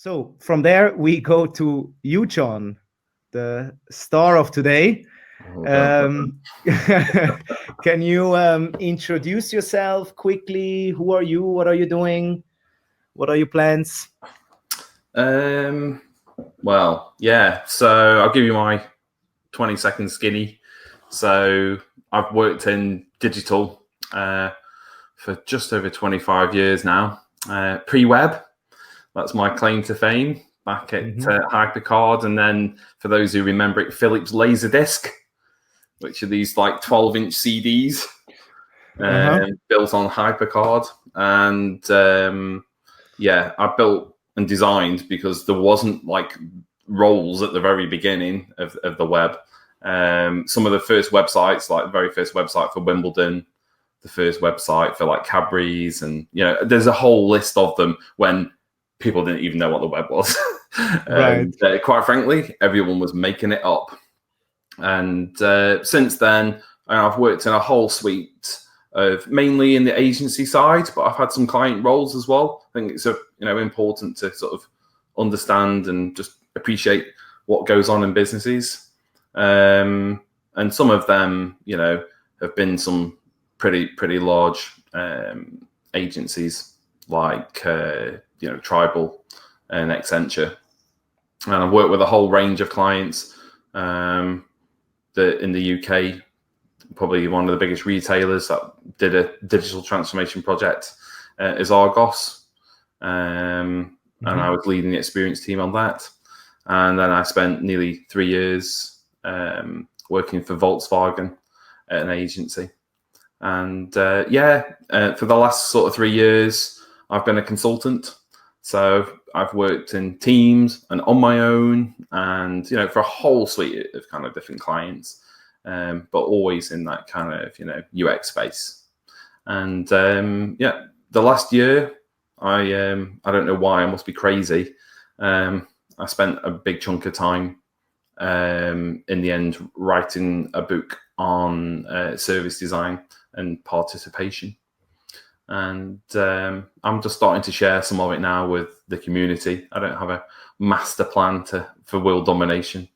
So from there, we go to you, John, the star of today. Um, can you introduce yourself quickly? Who are you? What are you doing? What are your plans? Well, yeah. So I'll give you my 20-second skinny. So I've worked in digital for just over 25 years now. Pre-web, that's my claim to fame. Back at HyperCard, and then for those who remember it, Philips Laserdisc, which are these like 12-inch CDs built on HyperCard. And yeah, I built and designed because there wasn't like roles at the very beginning of the web. Some of the first websites, like the very first website for Wimbledon, the first website for like Cadbury's, and there's a whole list of them when people didn't even know what the web was. Right. Quite frankly, everyone was making it up. And since then, I've worked in a whole suite of mainly in the agency side, but I've had some client roles as well. I think it's important to sort of understand and just appreciate what goes on in businesses. And some of them, have been some pretty large agencies like Tribal and Accenture. And I've worked with a whole range of clients that in the UK, probably one of the biggest retailers that did a digital transformation project is Argos. And I was leading the experience team on that. And then I spent nearly 3 years working for Volkswagen at an agency. And for the last sort of 3 years, I've been a consultant. So I've worked in teams and on my own, and for a whole suite of kind of different clients, but always in that kind of UX space. And the last year, I don't know why, I must be crazy. I spent a big chunk of time in the end writing a book on service design and participation. And I'm just starting to share some of it now with the community. I don't have a master plan for world domination.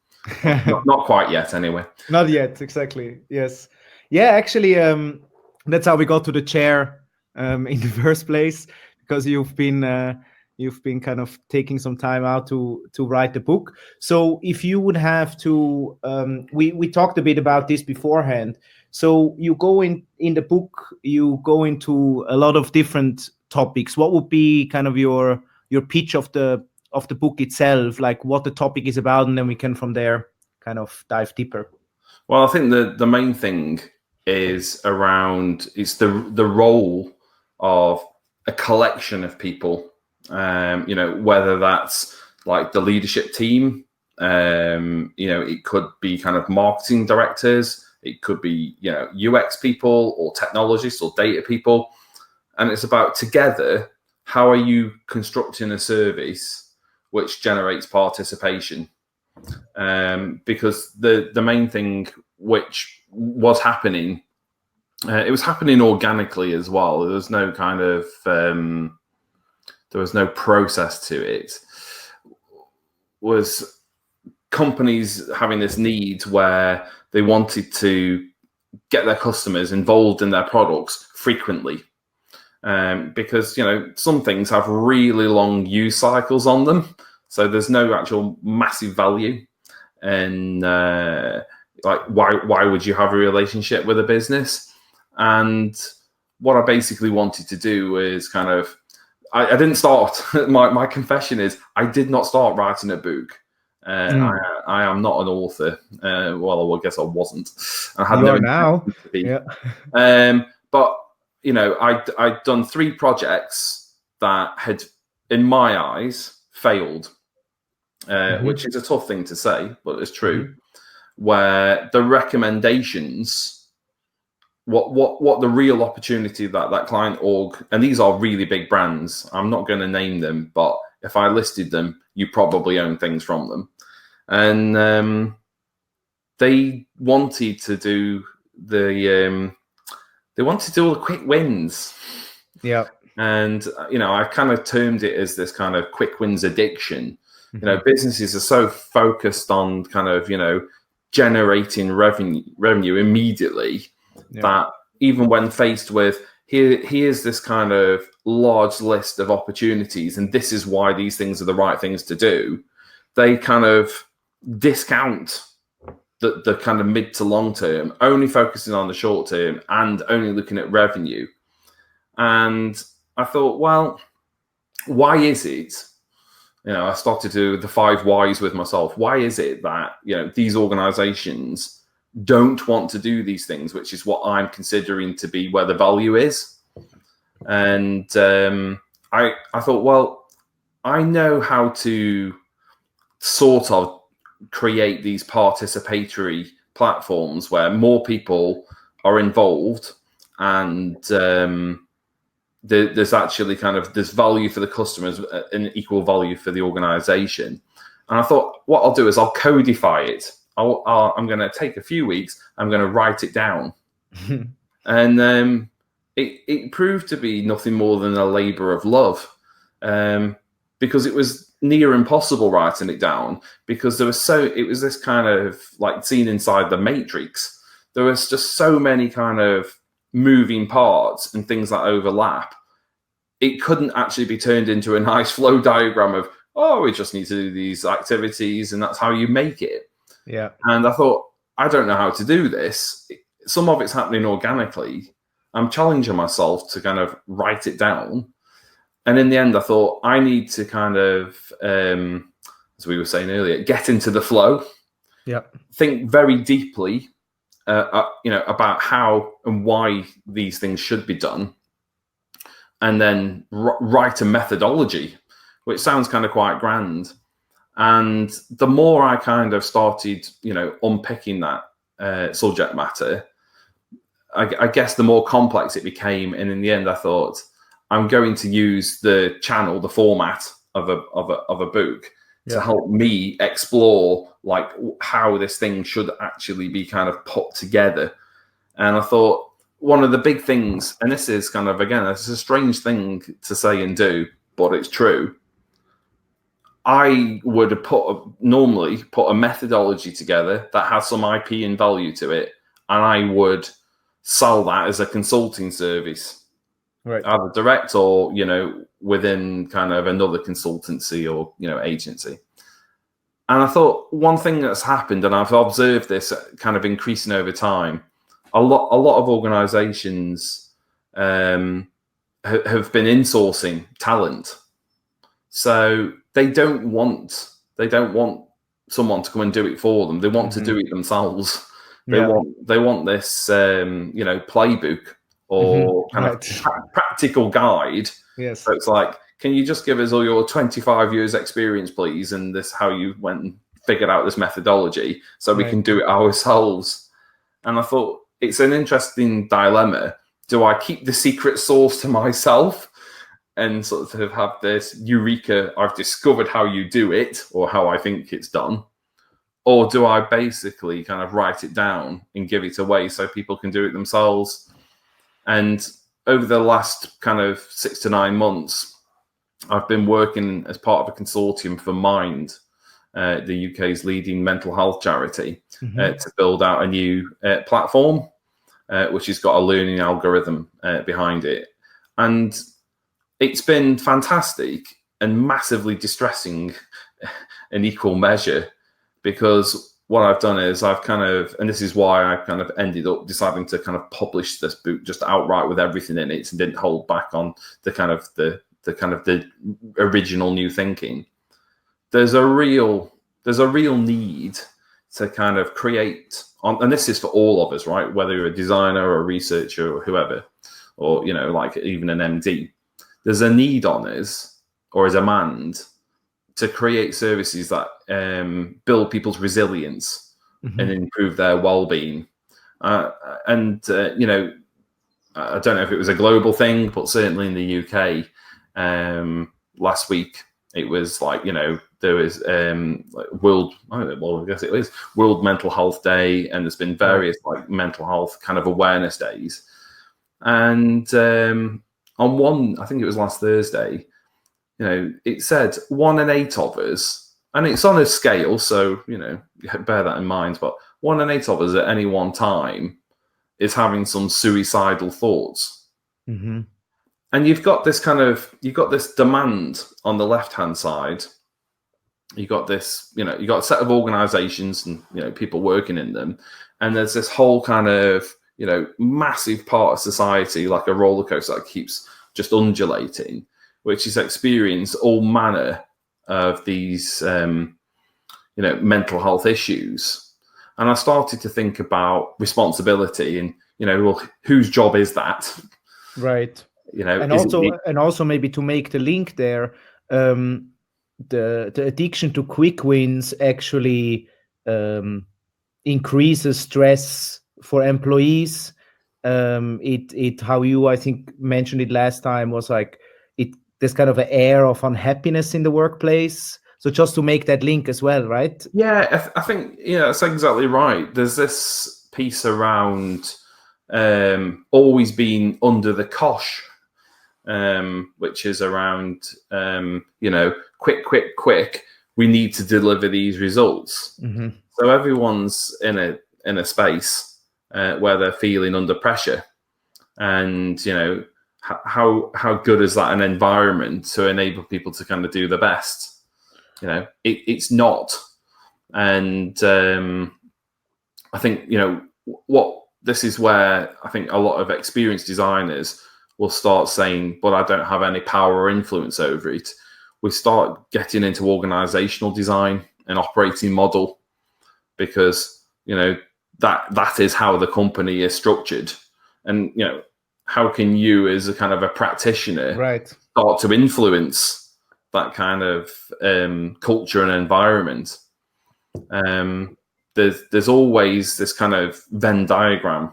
not quite yet, anyway. Not yet, exactly. Yes. Yeah, actually, that's how we got to the chair in the first place, because you've been kind of taking some time out to write the book. So if you would have to, we talked a bit about this beforehand. So you go in the book, you go into a lot of different topics. What would be kind of your pitch of the book itself, like what the topic is about, and then we can from there kind of dive deeper? Well, I think the main thing is around the role of a collection of people. Whether that's like the leadership team, it could be kind of marketing directors. It could be, UX people or technologists or data people. And it's about together, how are you constructing a service which generates participation? Because the main thing which was happening, it was happening organically as well. There was no kind of, there was no process to it. Was companies having this need where they wanted to get their customers involved in their products frequently, because some things have really long use cycles on them, so there's no actual massive value. And like, why would you have a relationship with a business? And what I basically wanted to do is kind of, I didn't start. My confession is I did not start writing a book. I am not an author. Well, I guess I wasn't. I had no now. To be. Yeah. But I'd done 3 projects that had, in my eyes, failed, which is a tough thing to say, but it's true. Where the recommendations, what the real opportunity that client org, and these are really big brands. I'm not going to name them, but if I listed them, you probably own things from them. And they wanted to do all the quick wins. Yeah. And, I kind of termed it as this kind of quick wins addiction. Businesses are so focused on kind of, generating revenue immediately that even when faced with, here's this kind of large list of opportunities, and this is why these things are the right things to do, they kind of discount the kind of mid to long term, only focusing on the short term and only looking at revenue. And I thought, well, why is it? I started to do the 5 whys with myself. Why is it that, these organizations don't want to do these things, which is what I'm considering to be where the value is? And I thought, well, I know how to sort of create these participatory platforms where more people are involved, and there's actually there's value for the customers and equal value for the organization. And I thought, what I'll do is I'll codify it. I'm going to take a few weeks. I'm going to write it down. And it proved to be nothing more than a labor of love, because it was near impossible writing it down, because it was this kind of like scene inside the Matrix. There was just so many kind of moving parts and things that overlap. It couldn't actually be turned into a nice flow diagram of, we just need to do these activities and that's how you make it. Yeah. And I thought, I don't know how to do this. Some of it's happening organically. I'm challenging myself to kind of write it down. And in the end, I thought I need to kind of, as we were saying earlier, get into the flow. Yeah. Think very deeply, about how and why these things should be done, and then write a methodology, which sounds kind of quite grand. And the more I kind of started, unpicking that subject matter, I guess the more complex it became. And in the end, I thought, I'm going to use the channel, the format of a book to help me explore like how this thing should actually be kind of put together. And I thought one of the big things, and this is kind of, again, it's a strange thing to say and do, but it's true. I would normally put a methodology together that has some IP and value to it, and I would sell that as a consulting service. Right. Either direct or, within kind of another consultancy or, agency. And I thought one thing that's happened, and I've observed this kind of increasing over time, a lot of organizations have been insourcing talent. So they don't want someone to come and do it for them. They want to do it themselves. They want this, playbook or kind of practical guide. Yes. So it's like, can you just give us all your 25 years experience, please? And this how you went and figured out this methodology so we can do it ourselves. And I thought it's an interesting dilemma. Do I keep the secret sauce to myself and sort of have this eureka, I've discovered how you do it or how I think it's done? Or do I basically kind of write it down and give it away so people can do it themselves? And over the last kind of 6 to 9 months, I've been working as part of a consortium for Mind, the UK's leading mental health charity, to build out a new platform, which has got a learning algorithm behind it. And it's been fantastic and massively distressing in equal measure, because what I've done is I've kind of, and this is why I kind of ended up deciding to kind of publish this book just outright with everything in it and didn't hold back on the kind of the original new thinking. There's a real need to kind of create, and this is for all of us, right? Whether you're a designer or a researcher or whoever, or, like even an MD, there's a need on us or a demand to create services that build people's resilience and improve their well-being. I don't know if it was a global thing, but certainly in the UK, last week it was like, there was World Mental Health Day, and there's been various like mental health kind of awareness days. And on one, I think it was last Thursday, you know, it said 1 in 8 of us, and it's on a scale, so, you know, bear that in mind, but 1 in 8 of us at any one time is having some suicidal thoughts. Mm-hmm. And you've got this demand on the left-hand side. You've got this, you know, you've got a set of organizations and, you know, people working in them. And there's this whole kind of, you know, massive part of society, like a roller coaster that keeps just undulating, which is experience all manner of these, you know, mental health issues. And I started to think about responsibility and, you know, well, whose job is that? Right. You know, and also maybe to make the link there, the addiction to quick wins actually increases stress for employees. It how you, I think, mentioned it last time, was like there's kind of an air of unhappiness in the workplace. So just to make that link as well, right? Yeah, I think, yeah, that's exactly right. There's this piece around always being under the cosh, which is around, you know, quick. We need to deliver these results. Mm-hmm. So everyone's in a space where they're feeling under pressure, and, you know, how good is that an environment to enable people to kind of do the best? You know, it's not. And I think, you know, this is where I think a lot of experienced designers will start saying, but I don't have any power or influence over it. We start getting into organizational design and operating model, because, you know, that is how the company is structured. And, you know, how can you as a kind of a practitioner start to influence that kind of culture and environment? There's always this kind of Venn diagram,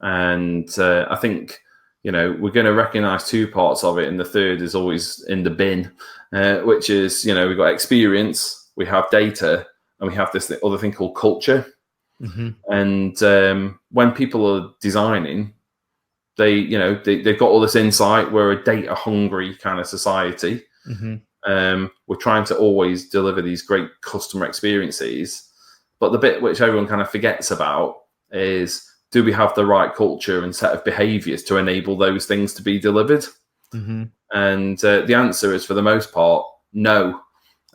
and I think, you know, we're going to recognize 2 parts of it, and the third is always in the bin, which is, you know, we've got experience, we have data, and we have this other thing called culture. Mm-hmm. And when people are designing, they've got all this insight. We're a data hungry kind of society. Mm-hmm. We're trying to always deliver these great customer experiences, but the bit which everyone kind of forgets about is, do we have the right culture and set of behaviors to enable those things to be delivered? Mm-hmm. And the answer is, for the most part, no.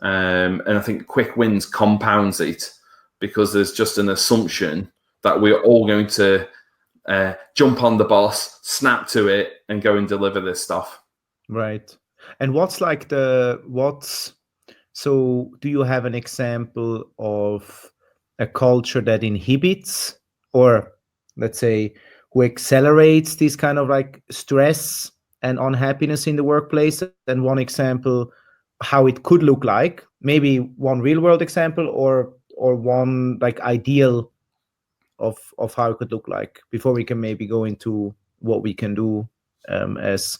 And I think quick wins compounds it, because there's just an assumption that we're all going to jump on the bus, snap to it, and go and deliver this stuff. Right. And so do you have an example of a culture that inhibits, or let's say who accelerates this kind of like stress and unhappiness in the workplace? And one example how it could look like, maybe one real world example, or one like ideal of how it could look like, before we can maybe go into what we can do as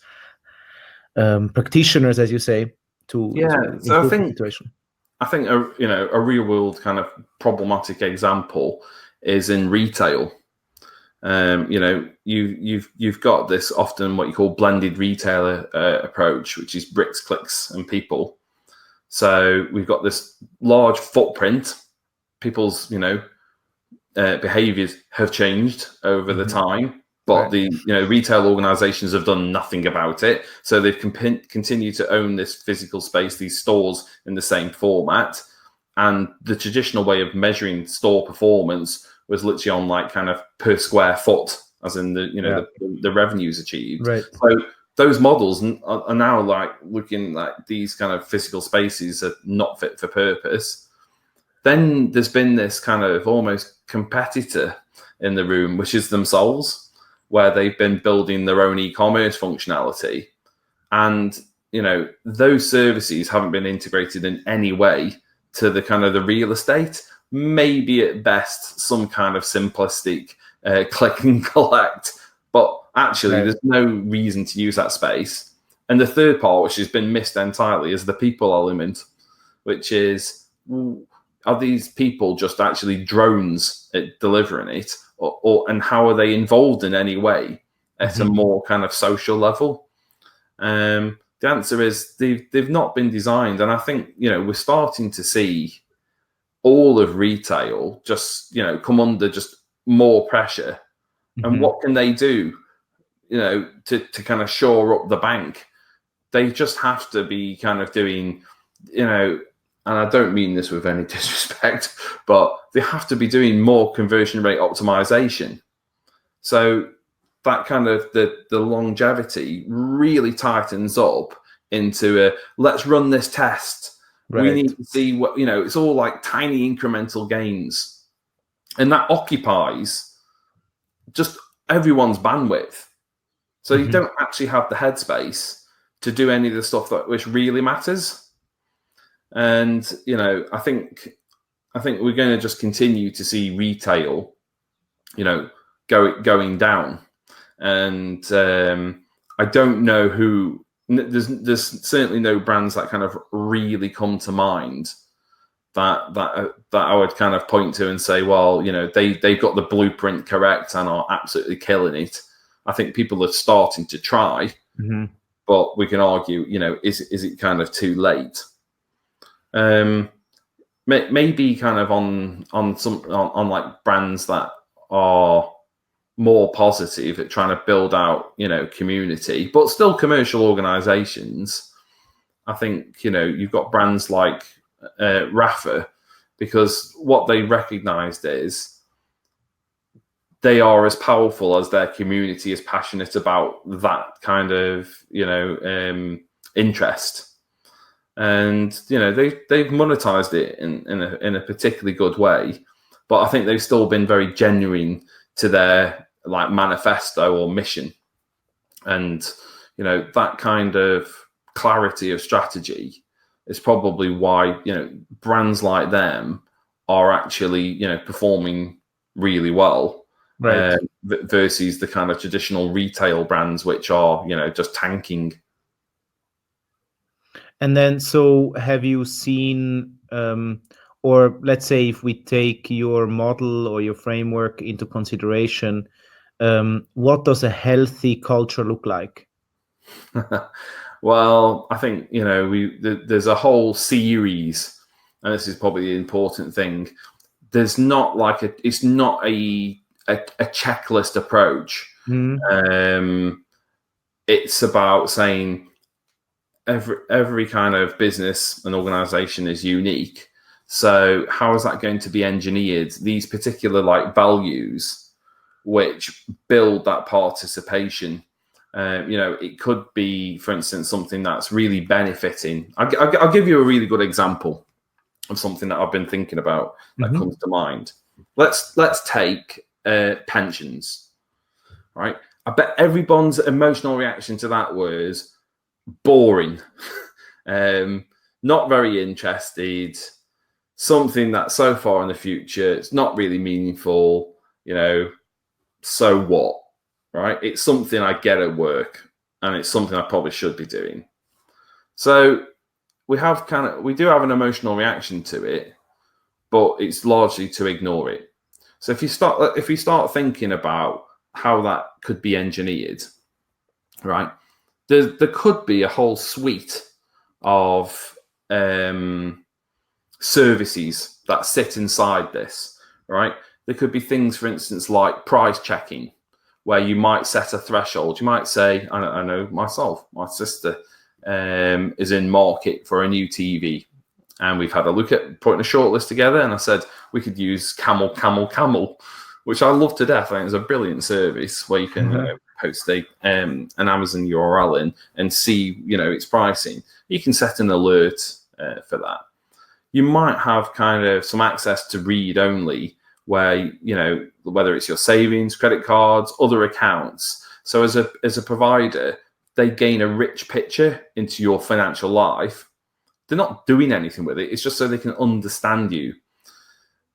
practitioners, as you say, to so improve the situation. I think a real world kind of problematic example is in retail. You know, you've got this often what you call blended retailer approach, which is bricks, clicks, and people. So we've got this large footprint. People's, you know, behaviors have changed over the time, but the retail organizations have done nothing about it. So they've continued to own this physical space, these stores in the same format. And the traditional way of measuring store performance was literally on like kind of per square foot, as in the revenues achieved. Right. So those models are now like looking like these kind of physical spaces are not fit for purpose. Then there's been this kind of almost competitor in the room, which is themselves, where they've been building their own e-commerce functionality. And, you know, those services haven't been integrated in any way to the kind of the real estate. Maybe at best some kind of simplistic click and collect, but actually there's no reason to use that space. And the third part, which has been missed entirely, is the people element, which is, are these people just actually drones at delivering it, and how are they involved in any way at a more kind of social level? The answer is they've not been designed. And I think, we're starting to see all of retail just, come under just more pressure. And what can they do, to kind of shore up the bank? They just have to be kind of doing, and I don't mean this with any disrespect, but they have to be doing more conversion rate optimization. So that kind of the longevity really tightens up into let's run this test. Right. We need to see what, it's all like tiny incremental gains. And that occupies just everyone's bandwidth. So you don't actually have the headspace to do any of the stuff which really matters. And, I think we're going to just continue to see retail, going down. And I don't know who. There's certainly no brands that kind of really come to mind that I would kind of point to and say, well, they've got the blueprint correct and are absolutely killing it. I think people are starting to try, but we can argue, is it kind of too late? Maybe kind of on like brands that are more positive at trying to build out, community, but still commercial organizations. I think, you've got brands like Rafa, because what they recognized is they are as powerful as their community is passionate about that kind of, interest. And, they've monetized it in a particularly good way, but I think they've still been very genuine to their like manifesto or mission. And, that kind of clarity of strategy is probably why, brands like them are actually, performing really well, right? Versus the kind of traditional retail brands, which are, just tanking. And then, so have you seen, or let's say if we take your model or your framework into consideration, what does a healthy culture look like? Well, I think, there's a whole series, and this is probably the important thing. There's not like it's not a checklist approach. It's about saying every kind of business and organization is unique. So how is that going to be engineered? These particular like values which build that participation. It could be, for instance, something that's really benefiting. I'll give you a really good example of something that I've been thinking about that comes to mind. Let's take pensions, right? I bet everyone's emotional reaction to that was boring, not very interested, something that so far in the future, it's not really meaningful, so what? Right? It's something I get at work, and it's something I probably should be doing. So we do have an emotional reaction to it, but it's largely to ignore it. So if you start thinking about how that could be engineered, right? There could be a whole suite of services that sit inside this, right? There could be things, for instance, like price checking, where you might set a threshold. You might say, I know myself, my sister is in market for a new TV. And we've had a look at putting a shortlist together. And I said, we could use Camel, which I love to death. I think it's a brilliant service where you can post an Amazon URL in and see, its pricing. You can set an alert for that. You might have kind of some access to read only, where, whether it's your savings, credit cards, other accounts. So as a provider, they gain a rich picture into your financial life. They're not doing anything with it. It's just so they can understand you.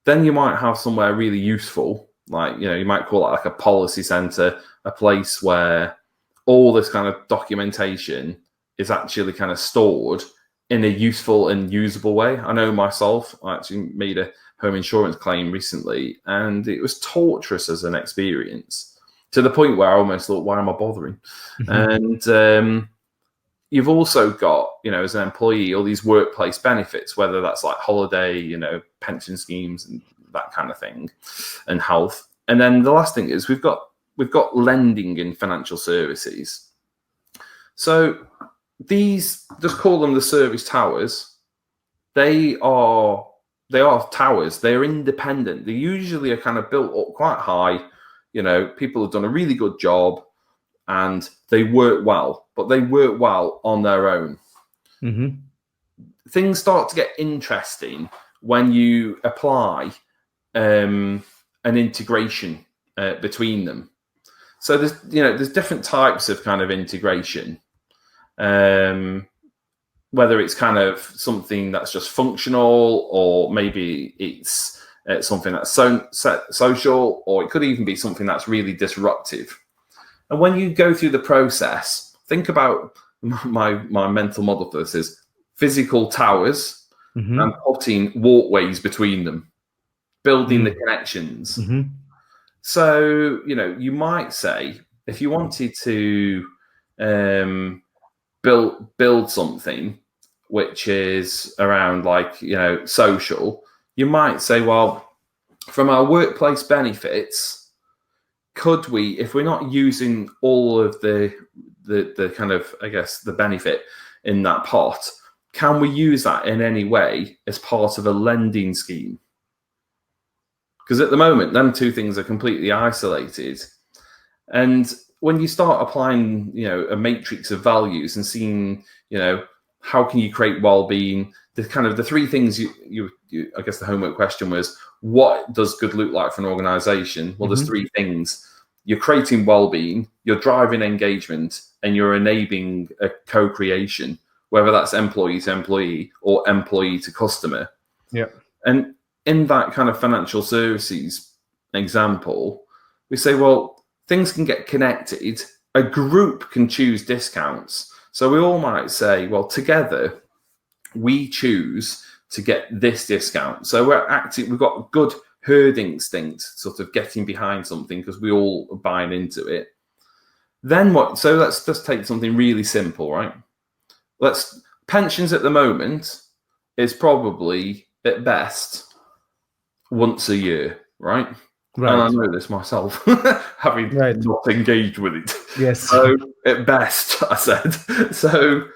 Then you might have somewhere really useful, like, you might call it like a policy center, a place where all this kind of documentation is actually kind of stored in a useful and usable way. I know myself, I actually made a home insurance claim recently, and it was torturous as an experience, to the point where I almost thought, why am I bothering? And you've also got, as an employee, all these workplace benefits, whether that's like holiday, pension schemes and that kind of thing, and health. And then the last thing is we've got lending in financial services. So these, just call them the service towers. They are towers. They're independent. They usually are kind of built up quite high. People have done a really good job and they work well, but they work well on their own. Mm-hmm. Things start to get interesting when you apply an integration between them. So there's different types of kind of integration. Whether it's kind of something that's just functional, or maybe it's something that's social, or it could even be something that's really disruptive. And when you go through the process, think about my mental model for this is physical towers and putting walkways between them, building the connections. So, you might say, if you wanted to build something which is around social, you might say, well, from our workplace benefits, could we, if we're not using all of the kind of, I guess, the benefit in that pot, can we use that in any way as part of a lending scheme? Because at the moment, them two things are completely isolated. And when you start applying, a matrix of values and seeing, how can you create well-being, the three things you I guess the homework question was, what does good look like for an organization? Well, there's three things. You're creating well-being, you're driving engagement, and you're enabling a co-creation, whether that's employee to employee or employee to customer. Yeah. And in that kind of financial services example, we say, well, things can get connected. A group can choose discounts. So we all might say, well, together we choose to get this discount. So we've got good herd instinct, sort of getting behind something because we all are buying into it. Then what? So let's just take something really simple, right? Pensions at the moment is probably at best once a year, right? Right. And I know this myself, having not engaged with it. Yes. So at best, I said. So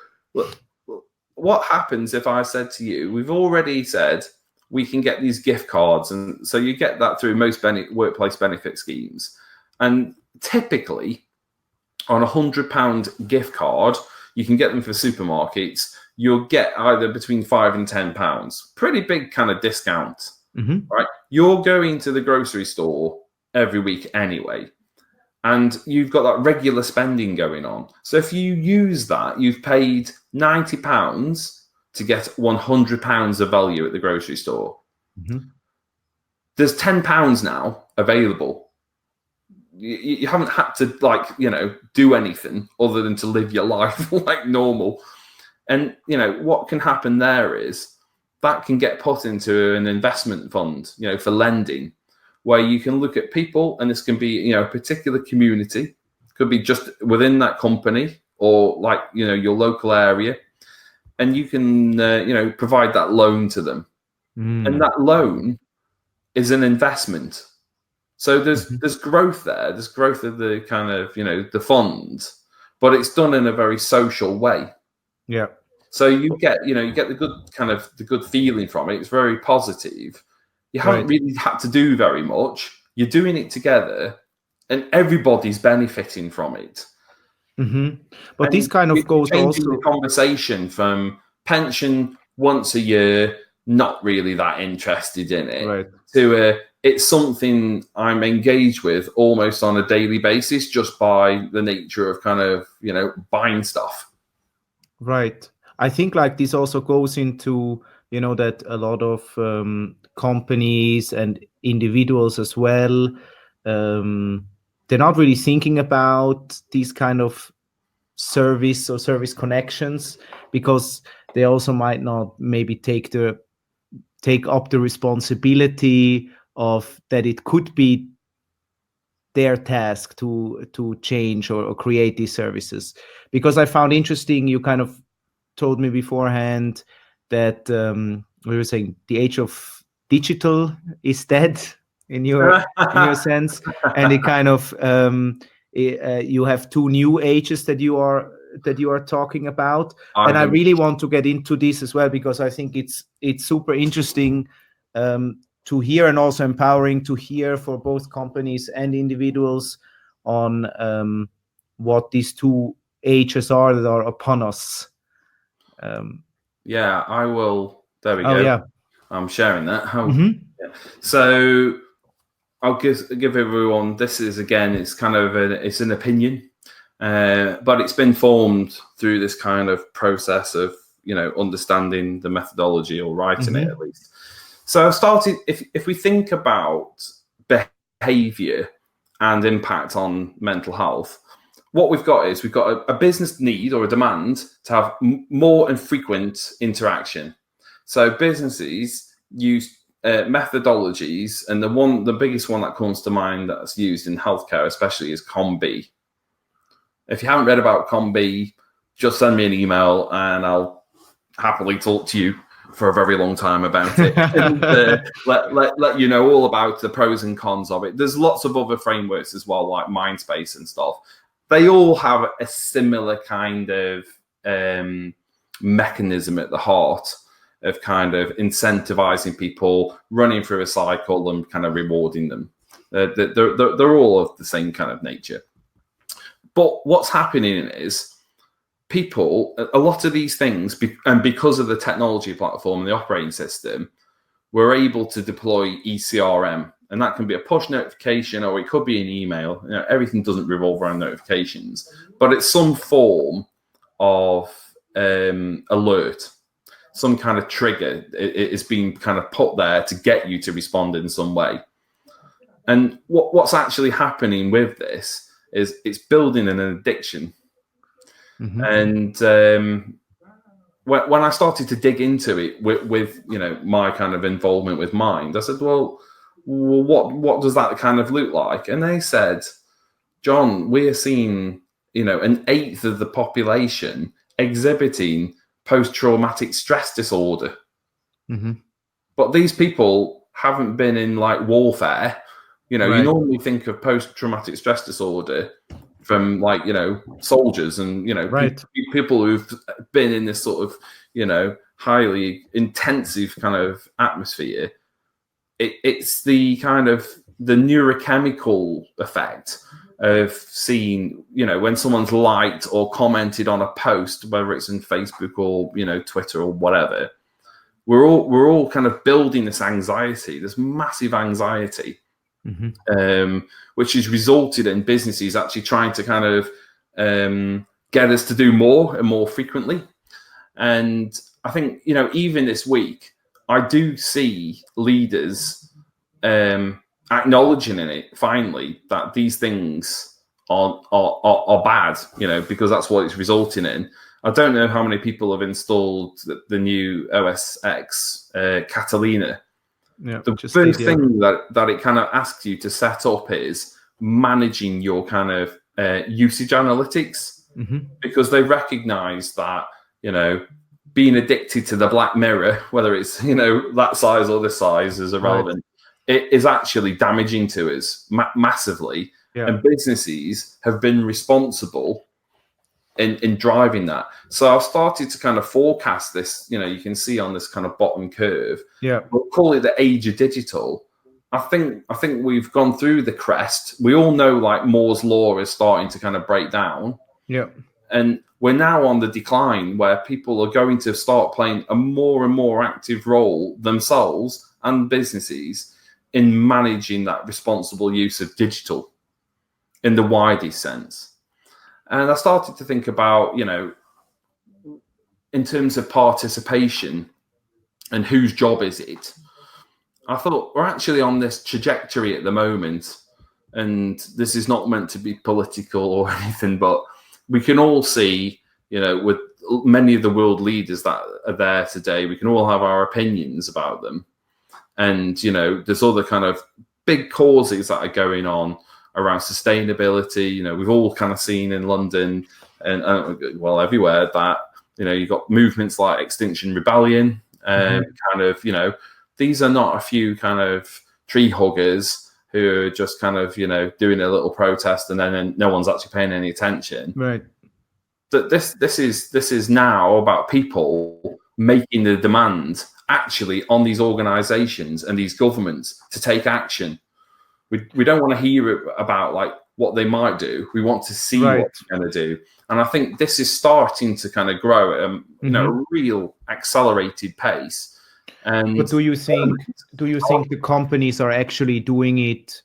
what happens if I said to you, we've already said we can get these gift cards, and so you get that through most workplace benefit schemes. And typically on £100 gift card, you can get them for supermarkets. You'll get either between £5 and £10. Pretty big kind of discount. Right? You're going to the grocery store every week anyway, and you've got that regular spending going on. So if you use that, you've paid £90 to get £100 of value at the grocery store. There's £10 now available. You haven't had to do anything other than to live your life like normal. And what can happen there is that can get put into an investment fund, for lending, where you can look at people, and this can be, a particular community, could be just within that company or your local area, and you can, provide that loan to them. And that loan is an investment. So there's growth there. There's growth of the kind of, the fund, but it's done in a very social way. Yeah. So you get the good feeling from it. It's very positive. You haven't really had to do very much. You're doing it together, and everybody's benefiting from it. But this kind of goes also the conversation from pension once a year, not really that interested in it, to it's something I'm engaged with almost on a daily basis, just by the nature of kind of buying stuff. Right. I think this also goes into, that a lot of companies and individuals as well, they're not really thinking about these kind of service or service connections, because they also might not maybe take up the responsibility of that it could be their task to change or create these services. Because I found interesting, you kind of told me beforehand that we were saying the age of digital is dead in your sense, and it kind of you have two new ages that you are talking about. And I really want to get into this as well, because I think it's super interesting to hear, and also empowering to hear for both companies and individuals on what these two ages are that are upon us. Yeah, I will. There we Oh, go. yeah. I'm sharing that. Yeah. So I'll give everyone. This is, again, it's kind of it's an opinion, but it's been formed through this kind of process of understanding the methodology, or writing it at least. So I've started. If we think about behavior and impact on mental health, what we've got a business need or a demand to have more and frequent interaction. So businesses use methodologies, and the biggest one that comes to mind that's used in healthcare especially is COM-B. If you haven't read about COM-B, just send me an email and I'll happily talk to you for a very long time about it. And, let you know all about the pros and cons of it. There's lots of other frameworks as well, like Mindspace and stuff. They all have a similar kind of mechanism at the heart of kind of incentivizing people, running through a cycle and kind of rewarding them. They're all of the same kind of nature. But what's happening is people, a lot of these things, and because of the technology platform and the operating system, we're able to deploy ECRM. And that can be a push notification, or it could be an email. Everything doesn't revolve around notifications, but it's some form of alert, some kind of trigger. It is being kind of put there to get you to respond in some way. And what's actually happening with this is it's building an addiction. And when I started to dig into it with my kind of involvement with Mind, I said, well, what does that kind of look like? And they said, John, we are seeing an eighth of the population exhibiting post-traumatic stress disorder. But these people haven't been in like warfare. You normally think of post-traumatic stress disorder from like soldiers and people who've been in this sort of highly intensive kind of atmosphere. It's the kind of the neurochemical effect of seeing when someone's liked or commented on a post, whether it's in Facebook or Twitter or whatever. We're all kind of building this anxiety, this massive anxiety. Which has resulted in businesses actually trying to kind of get us to do more and more frequently. And I think, even this week, I do see leaders acknowledging in it finally that these things are bad, because that's what it's resulting in. I don't know how many people have installed the new OS X Catalina. Yeah, the first thing that it kind of asks you to set up is managing your kind of usage analytics, because they recognize that being addicted to the black mirror, whether it's that size or this size, is irrelevant. It is actually damaging to us massively, and businesses have been responsible in driving that. So I've started to kind of forecast this. You can see on this kind of bottom curve. We'll call it the age of digital. I think we've gone through the crest. We all know like Moore's law is starting to kind of break down. And we're now on the decline, where people are going to start playing a more and more active role themselves and businesses in managing that responsible use of digital in the widest sense. And I started to think about, in terms of participation and whose job is it? I thought we're actually on this trajectory at the moment, and this is not meant to be political or anything, but we can all see, with many of the world leaders that are there today, we can all have our opinions about them. And, there's other kind of big causes that are going on around sustainability. You know, we've all kind of seen in London and well, everywhere that, you know, you've got movements like Extinction Rebellion, kind of, you know, these are not a few kind of tree huggers who are just kind of, you know, doing a little protest and then no one's actually paying any attention. Right. That this is now about people making the demand actually on these organizations and these governments to take action. We don't want to hear about like what they might do. We want to see what they're going to do. And I think this is starting to kind of grow at you know, a real accelerated pace. And but do you think the companies are actually doing it?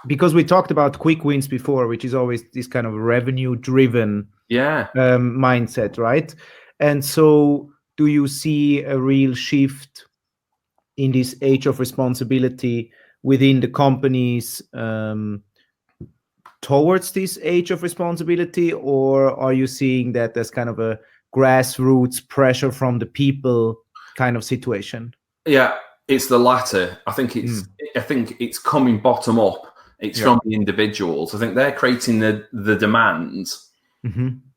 Because we talked about quick wins before, which is always this kind of revenue driven mindset, right? And so do you see a real shift in this age of responsibility within the companies towards this age of responsibility, or are you seeing that there's kind of a grassroots pressure from the people kind of situation? Yeah, it's the latter. I think it's coming bottom up. It's from the individuals. I think they're creating the demand,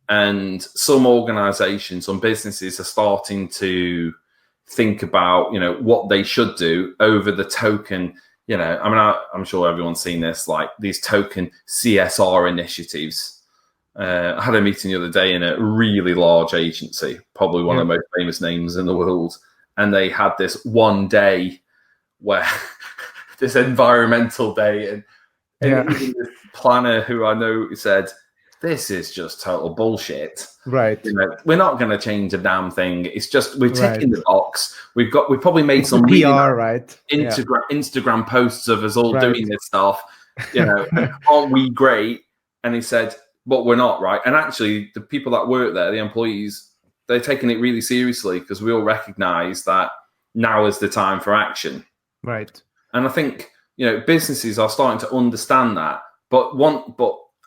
and some organizations, some businesses are starting to think about, you know, what they should do over the token. You know, I mean, I'm sure everyone's seen this, like these token CSR initiatives. I had a meeting the other day in a really large agency, probably one of the most famous names in the world. And they had this one day where this environmental day. And even the planner who I know said, this is just total bullshit. Right. You know, we're not going to change a damn thing. It's just we're ticking the box. We probably made some PR, Instagram posts of us all doing this stuff. You know, aren't we great? And he said, but we're not, right? And actually, the people that work there, the employees, they're taking it really seriously because we all recognize that now is the time for action. Right. And I think, you know, businesses are starting to understand that. But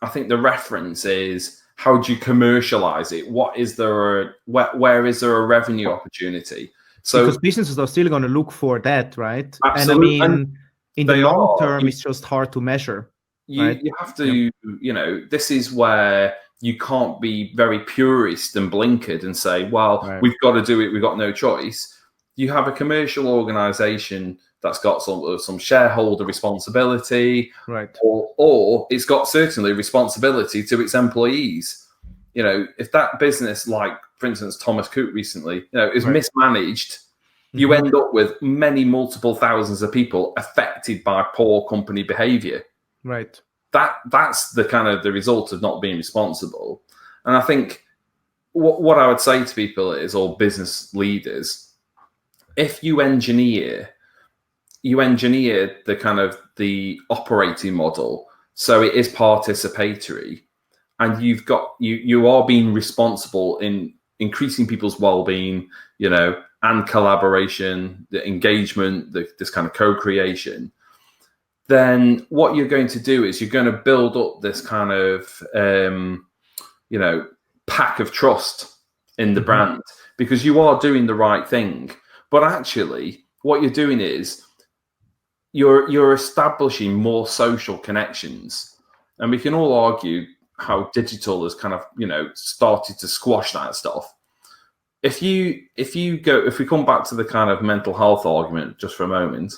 I think the reference is, how do you commercialize it? What is there? Where is there a revenue opportunity? So because businesses are still going to look for that, right? Absolutely. And I mean, in the long term, it's just hard to measure. You have to, you know, this is where you can't be very purist and blinkered and say, well, we've got to do it. We've got no choice. You have a commercial organization that's got some shareholder responsibility, right? Or it's got certainly responsibility to its employees. You know, if that business, like for instance Thomas Cook recently, you know, is mismanaged, you end up with multiple thousands of people affected by poor company behavior. Right. That's the kind of the result of not being responsible. And I think what I would say to people is, or business leaders, if you engineer the kind of the operating model so it is participatory, and you are being responsible in increasing people's well-being, you know, and collaboration, the engagement, this kind of co-creation, then what you're going to do is you're going to build up this kind of you know, pack of trust in the brand, because you are doing the right thing. But actually what you're doing is you're establishing more social connections. And we can all argue how digital has kind of, you know, started to squash that stuff. If we come back to the kind of mental health argument just for a moment,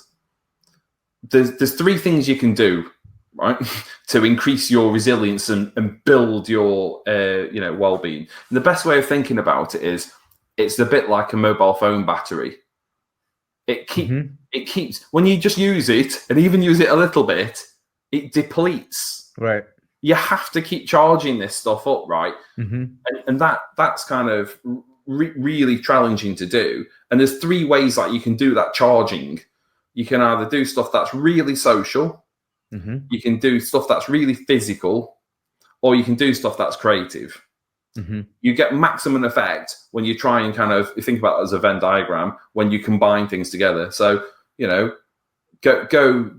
there's three things you can do, right, to increase your resilience and build your you know, well-being. And the best way of thinking about it is, it's a bit like a mobile phone battery. It keeps when you just use it, and even use it a little bit, it depletes. Right. You have to keep charging this stuff up, right? And that's kind of really challenging to do. And there's three ways that you can do that charging. You can either do stuff that's really social, you can do stuff that's really physical, or you can do stuff that's creative. You get maximum effect when you try and kind of, you think about it as a Venn diagram, when you combine things together. So, you know, go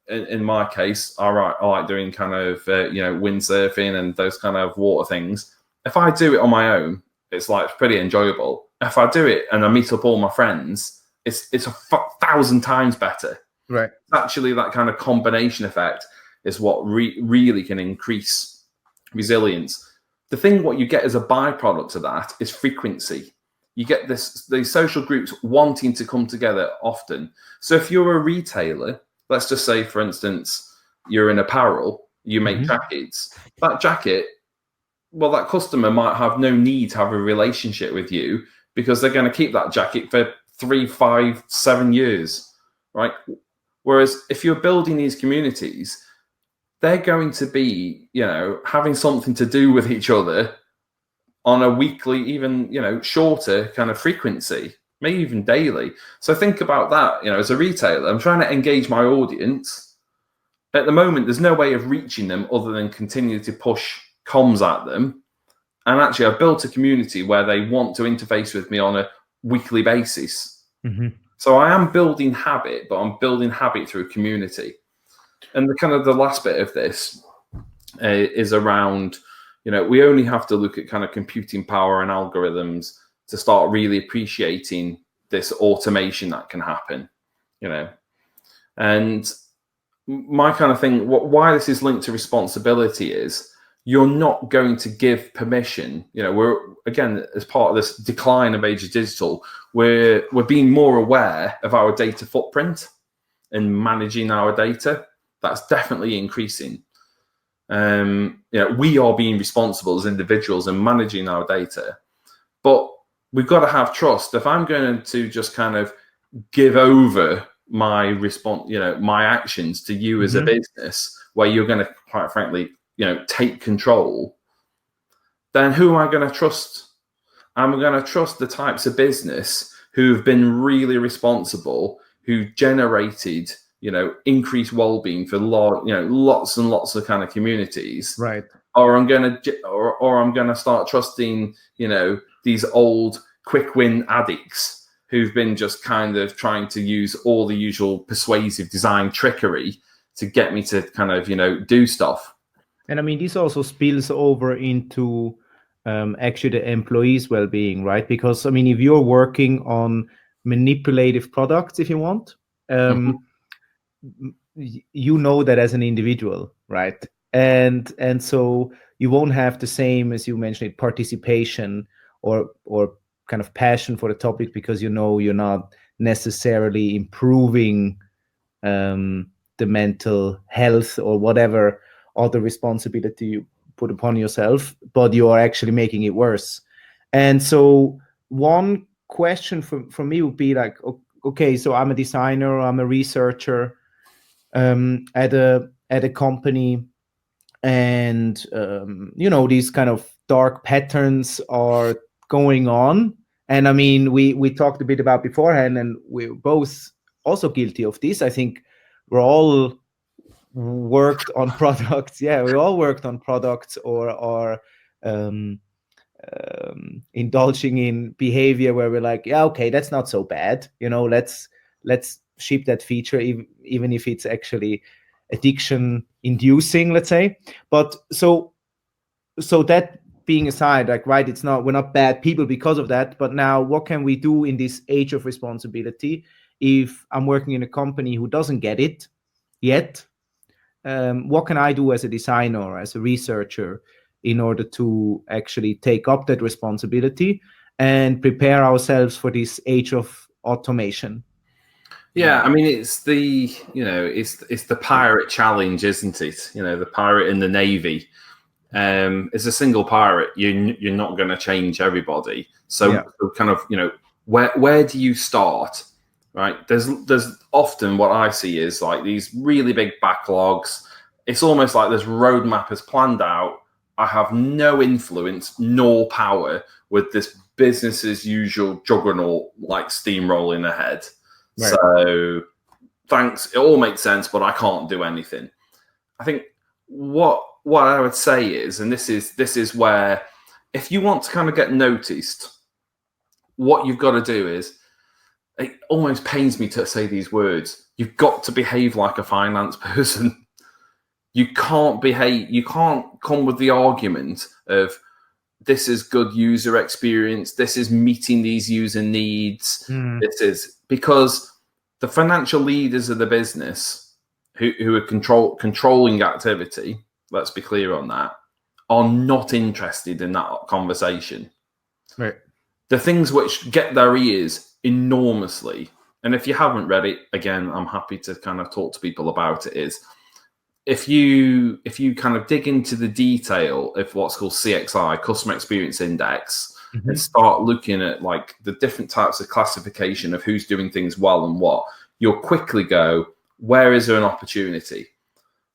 in my case, I like doing kind of, you know, windsurfing and those kind of water things. If I do it on my own, it's like pretty enjoyable. If I do it and I meet up all my friends, it's 1,000 times better. Right. It's actually that kind of combination effect. is what really can increase resilience. The thing what you get as a byproduct of that is frequency. You get these social groups wanting to come together often. So if you're a retailer, let's just say, for instance, you're in apparel, you make jackets. That jacket, well, that customer might have no need to have a relationship with you because they're going to keep that jacket for 3, 5, 7 years, right? Whereas if you're building these communities, they're going to be, having something to do with each other on a weekly, even, shorter kind of frequency, maybe even daily. So think about that, as a retailer, I'm trying to engage my audience. At the moment, there's no way of reaching them other than continue to push comms at them. And actually, I've built a community where they want to interface with me on a weekly basis. So I am building habit, but I'm building habit through community. And the last bit of this is around, we only have to look at kind of computing power and algorithms to start really appreciating this automation that can happen, And my kind of thing, why this is linked to responsibility is you're not going to give permission. We're, again, as part of this decline of age of digital, we're being more aware of our data footprint and managing our data. That's definitely increasing. We are being responsible as individuals and managing our data, but we've got to have trust. If I'm going to just kind of give over my response, my actions to you as a business, where you're going to, quite frankly, take control, then who am I going to trust? I'm going to trust the types of business who've been really responsible, who generated, increased well-being for lots and lots of kind of communities, right? Or I'm going to start trusting, these old quick win addicts who've been just kind of trying to use all the usual persuasive design trickery to get me to kind of, do stuff. And I mean, this also spills over into actually the employees' well-being, right? Because I mean, if you're working on manipulative products, if you want, you know that as an individual, right? And so you won't have the same, as you mentioned, participation or kind of passion for the topic, because you're not necessarily improving the mental health or whatever other responsibility you put upon yourself, but you are actually making it worse. And so one question for me would be like, okay, so I'm a designer, I'm a researcher at a company, and these kind of dark patterns are going on. And I mean, we talked a bit about beforehand, and we're both also guilty of this. I think we're all worked on products. Yeah, we all worked on products or are indulging in behavior where we're like, yeah, okay, that's not so bad. Let's ship that feature, even if it's actually addiction inducing, let's say. But so that being aside, like, right, we're not bad people because of that. But now what can we do in this age of responsibility if I'm working in a company who doesn't get it yet? What can I do as a designer or as a researcher in order to actually take up that responsibility and prepare ourselves for this age of automation? Yeah, I mean, it's the it's the pirate challenge, isn't it? The pirate in the Navy. As a single pirate, you're not going to change everybody. So kind of, where do you start? Right? There's often what I see is like these really big backlogs. It's almost like this roadmap is planned out. I have no influence nor power with this business as usual juggernaut like steamrolling ahead. Right. So thanks, it all makes sense, but I can't do anything. I think what I would say is, and this is where, if you want to kind of get noticed, what you've got to do is, it almost pains me to say these words, you've got to behave like a finance person. You can't come with the argument of this is good user experience, this is meeting these user needs, this is, because the financial leaders of the business who are controlling activity, let's be clear on that, are not interested in that conversation. Right. The things which get their ears enormously, and if you haven't read it, again, I'm happy to kind of talk to people about it, is if you kind of dig into the detail of what's called CXI, Customer Experience Index, and start looking at like the different types of classification of who's doing things well and what, you'll quickly go, where is there an opportunity?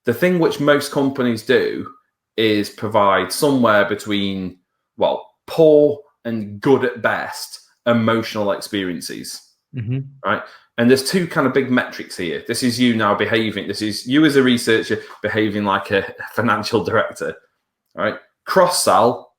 The thing which most companies do is provide somewhere between, well, poor and good at best emotional experiences, right? And there's two kind of big metrics here. This is you now behaving. This is you as a researcher behaving like a financial director, right? Cross-sell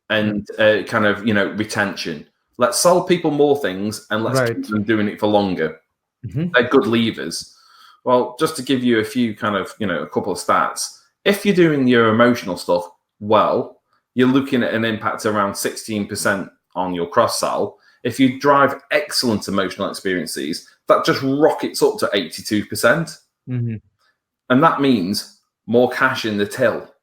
and kind of, retention. Let's sell people more things and let's keep them doing it for longer. They're good levers. Well, just to give you a few kind of, a couple of stats. If you're doing your emotional stuff well, you're looking at an impact around 16% on your cross-sell. If you drive excellent emotional experiences, that just rockets up to 82%. And that means more cash in the till.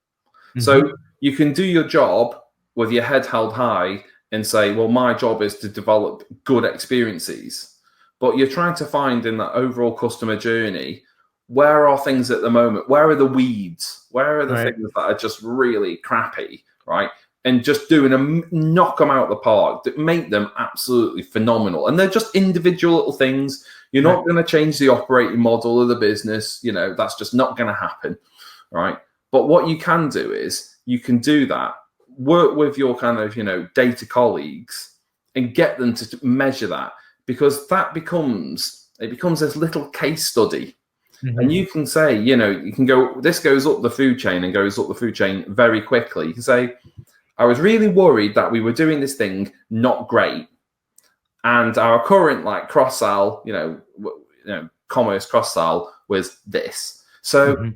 So you can do your job with your head held high and say, well, my job is to develop good experiences. But you're trying to find in that overall customer journey, where are things at the moment? Where are the weeds? Where are the things that are just really crappy, right? And just doing them, knock them out of the park, make them absolutely phenomenal. And they're just individual little things. You're not going to change the operating model of the business. That's just not going to happen, right? But what you can do is you can do that, work with your kind of, data colleagues and get them to measure that, because that becomes this little case study. And you can say, you can go, this goes up the food chain and goes up the food chain very quickly. You can say, I was really worried that we were doing this thing not great. And our current cross-sell, commerce cross-sell was this. So,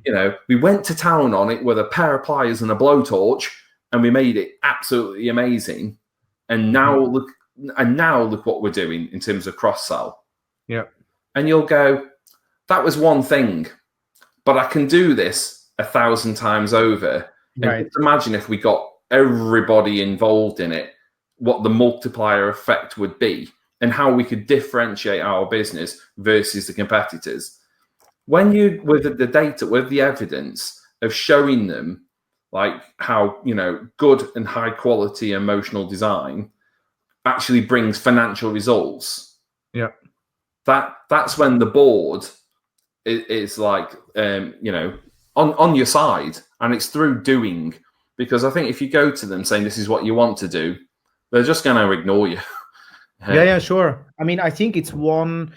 we went to town on it with a pair of pliers and a blowtorch and we made it absolutely amazing. And now look what we're doing in terms of cross-sell. Yeah. And you'll go, that was one thing, but I can do this 1,000 times over. And just imagine if we got everybody involved in it, what the multiplier effect would be and how we could differentiate our business versus the competitors. When you, with the data, with the evidence of showing them like how, good and high quality emotional design actually brings financial results. Yeah. That's when the board is like, on your side, and it's through doing. Because I think if you go to them saying this is what you want to do, they're just going to ignore you. Yeah, sure. I mean, I think it's one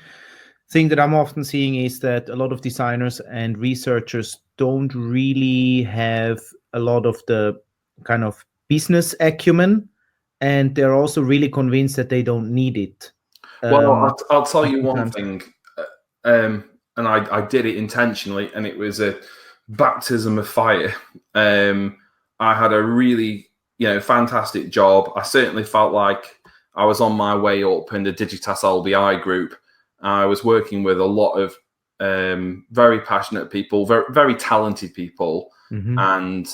thing that I'm often seeing is that a lot of designers and researchers don't really have a lot of the kind of business acumen, and they're also really convinced that they don't need it. Well, I'll tell you one thing, and I did it intentionally, and it was a baptism of fire. I had a really, fantastic job. I certainly felt like I was on my way up in the Digitas LBI group. I was working with a lot of very passionate people, very, very talented people. And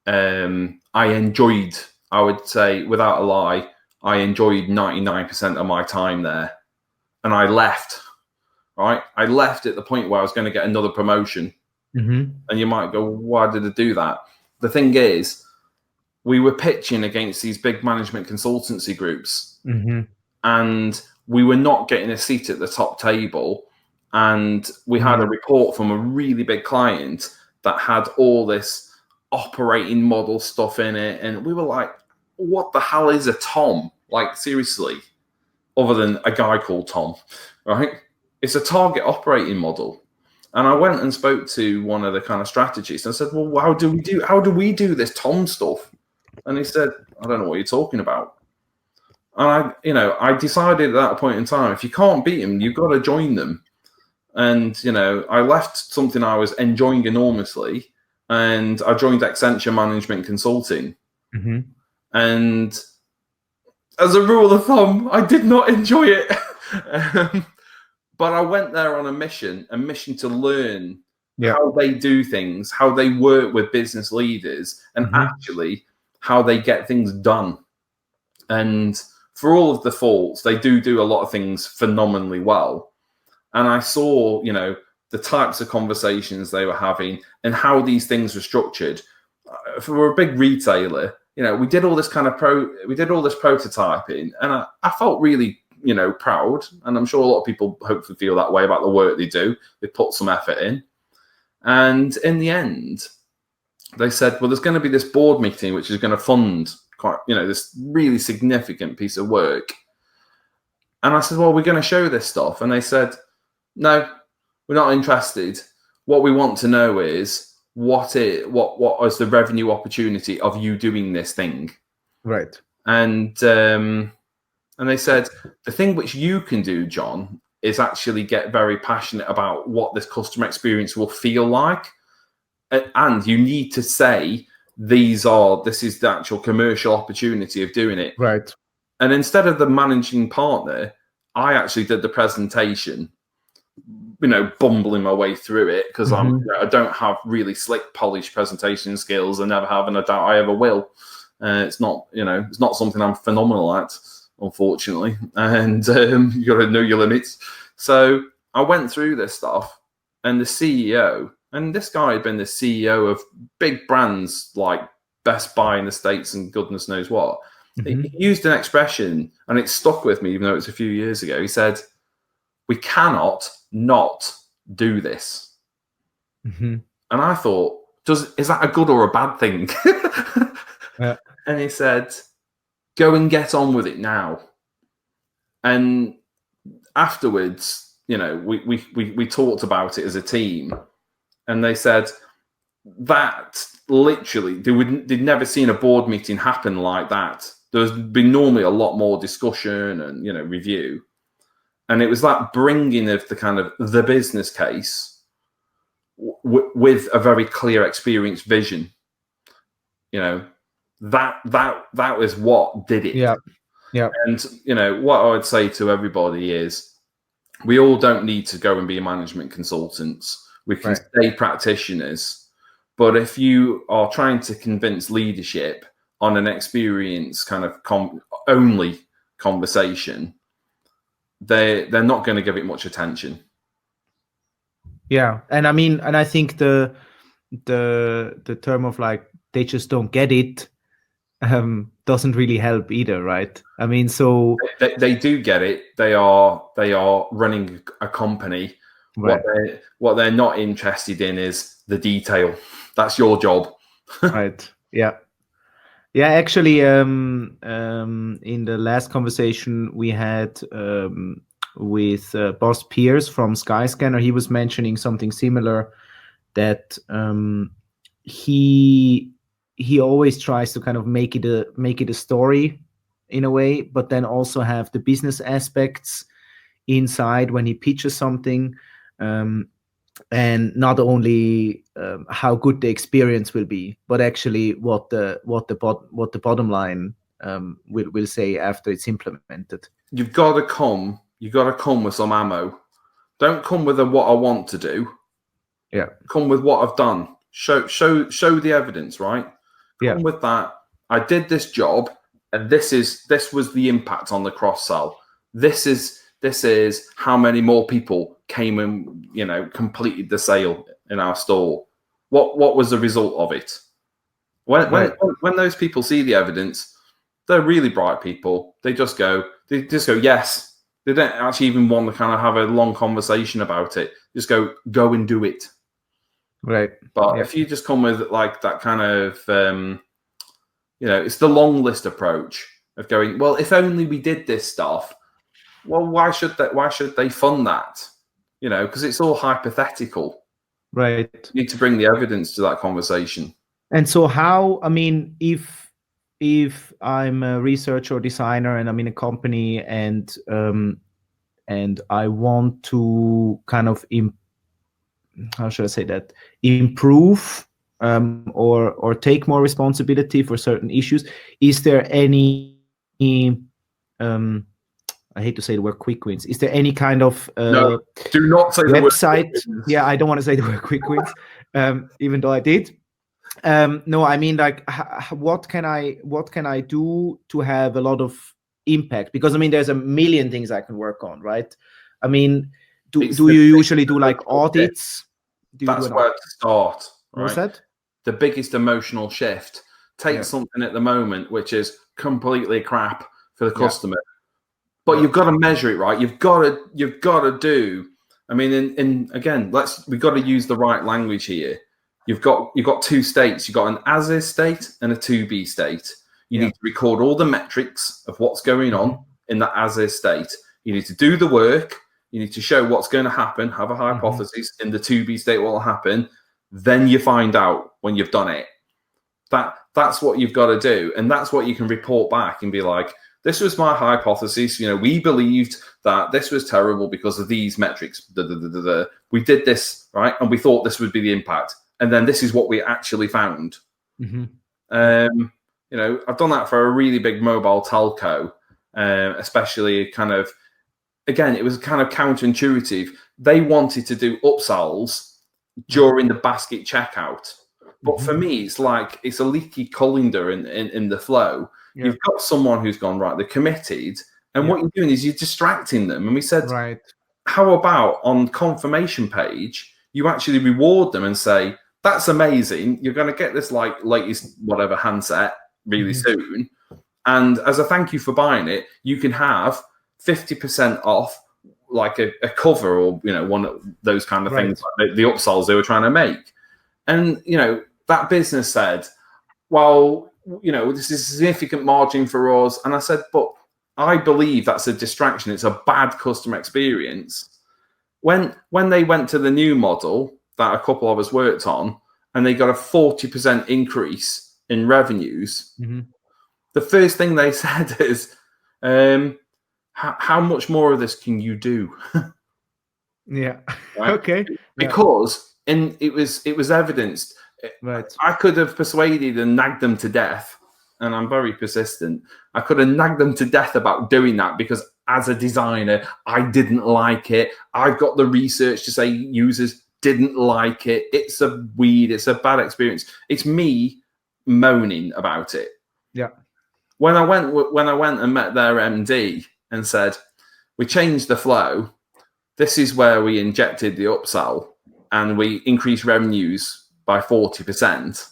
I enjoyed, I would say, without a lie, I enjoyed 99% of my time there. And I left, right? I left at the point where I was going to get another promotion. And you might go, why did I do that? The thing is, we were pitching against these big management consultancy groups, and we were not getting a seat at the top table. And we had a report from a really big client that had all this operating model stuff in it. And we were like, what the hell is a Tom? Like, seriously, other than a guy called Tom, right? It's a target operating model. And I went and spoke to one of the kind of strategists and I said, well, how do we do this Tom stuff? And he said, I don't know what you're talking about. And I decided at that point in time, if you can't beat them, you've got to join them. And, I left something I was enjoying enormously and I joined Accenture Management Consulting. And as a rule of thumb, I did not enjoy it. But I went there on a mission to learn how they do things, how they work with business leaders, and actually how they get things done. And for all of the faults, they do a lot of things phenomenally well. And I saw, the types of conversations they were having and how these things were structured. For a big retailer, we did all this prototyping, and I felt really, proud. And I'm sure a lot of people hopefully feel that way about the work they do. They put some effort in. And in the end, they said, well, there's going to be this board meeting, which is going to fund quite, this really significant piece of work. And I said, well, we're going to show this stuff. And they said, no, we're not interested. What we want to know is what is the revenue opportunity of you doing this thing. Right. And they said, the thing which you can do, John, is actually get very passionate about what this customer experience will feel like. And you need to say, this is the actual commercial opportunity of doing it. Right. And instead of the managing partner, I actually did the presentation, bumbling my way through it because I don't have really slick, polished presentation skills. I never have, and I doubt I ever will. It's not something I'm phenomenal at, unfortunately. And you got to know your limits. So I went through this stuff, and the CEO, and this guy had been the CEO of big brands like Best Buy in the States and goodness knows what. He used an expression, and it stuck with me, even though it's a few years ago. He said, we cannot not do this. And I thought, is that a good or a bad thing? Yeah. And he said, go and get on with it now. And afterwards, we talked about it as a team, and they said that literally they'd never seen a board meeting happen like that. There's been normally a lot more discussion and review, and it was that bringing of the kind of the business case with a very clear experience vision. That was what did it. Yeah. And what I would say to everybody is, we all don't need to go and be management consultants. We can stay practitioners, but if you are trying to convince leadership on an experience kind of only conversation, they're not going to give it much attention. Yeah, and I think the term of like they just don't get it doesn't really help either, right? So they do get it. They are running a company. Right. What they're not interested in is the detail. That's your job. Right. Yeah. Actually, in the last conversation we had with Boss Pierce from Skyscanner, he was mentioning something similar, that he always tries to kind of make it a story in a way, but then also have the business aspects inside when he pitches something, and not only how good the experience will be, but actually what the bottom line will say after it's implemented. You've got to come with some ammo. Don't come with what I want to do. Yeah. Come with what I've done. Show the evidence, right? Come with that. I did this job, and this was the impact on the cross sell. This is how many more people came and completed the sale in our store. What was the result of it? When those people see the evidence, they're really bright people. They just go yes. They don't actually even want to kind of have a long conversation about it. Just go and do it. Right. But if you just come with like that kind of it's the long list approach of going, well, if only we did this stuff. Well, why should they fund that? Because it's all hypothetical. Right. You need to bring the evidence to that conversation. And so how, if I'm a researcher or designer and I'm in a company and I want to kind of improve or take more responsibility for certain issues, is there any I hate to say the word quick wins. Is there any kind of No, do not say the word website? quick wins. Yeah, I don't want to say the word quick wins, even though I did. No, I mean, like, what can I do to have a lot of impact? Because I mean, there's a million things I can work on, right? I mean, do you usually do like audits? That's where to start, right? What's that? The biggest emotional shift. Take something at the moment which is completely crap for the customer, but you've got to measure it, right? You've got to do. I mean, in again, we've got to use the right language here. You've got two states. You've got an as-is state and a to-be state. You need to record all the metrics of what's going on in that as-is state. You need to do the work. You need to show what's going to happen, have a hypothesis in the to-be state, what will happen. Then you find out when you've done it. That's what you've got to do. And that's what you can report back and be like, this was my hypothesis. We believed that this was terrible because of these metrics. We did this, right? And we thought this would be the impact. And then this is what we actually found. I've done that for a really big mobile telco, especially kind of, again, it was kind of counterintuitive. They wanted to do upsells during the basket checkout. But for me, it's like it's a leaky colander in the flow. You've got someone who's gone, right, they're committed. And what you're doing is you're distracting them. And we said, how about on confirmation page, you actually reward them and say, that's amazing. You're going to get this like latest whatever handset really soon. And as a thank you for buying it, you can have 50% off like a cover or, one of those kind of things, like the upsells they were trying to make. And, that business said, well, this is a significant margin for us. And I said, but I believe that's a distraction. It's a bad customer experience. When they went to the new model that a couple of us worked on, and they got a 40% increase in revenues, the first thing they said is, how much more of this can you do? Right? Okay. Because it was evidenced. I could have persuaded and nagged them to death, and I'm very persistent. I could have nagged them to death about doing that because as a designer, I didn't like it. I've got the research to say users didn't like it. It's a bad experience. It's me moaning about it. Yeah. When I went and met their MD and said, we changed the flow. This is where we injected the upsell and we increased revenues by 40%.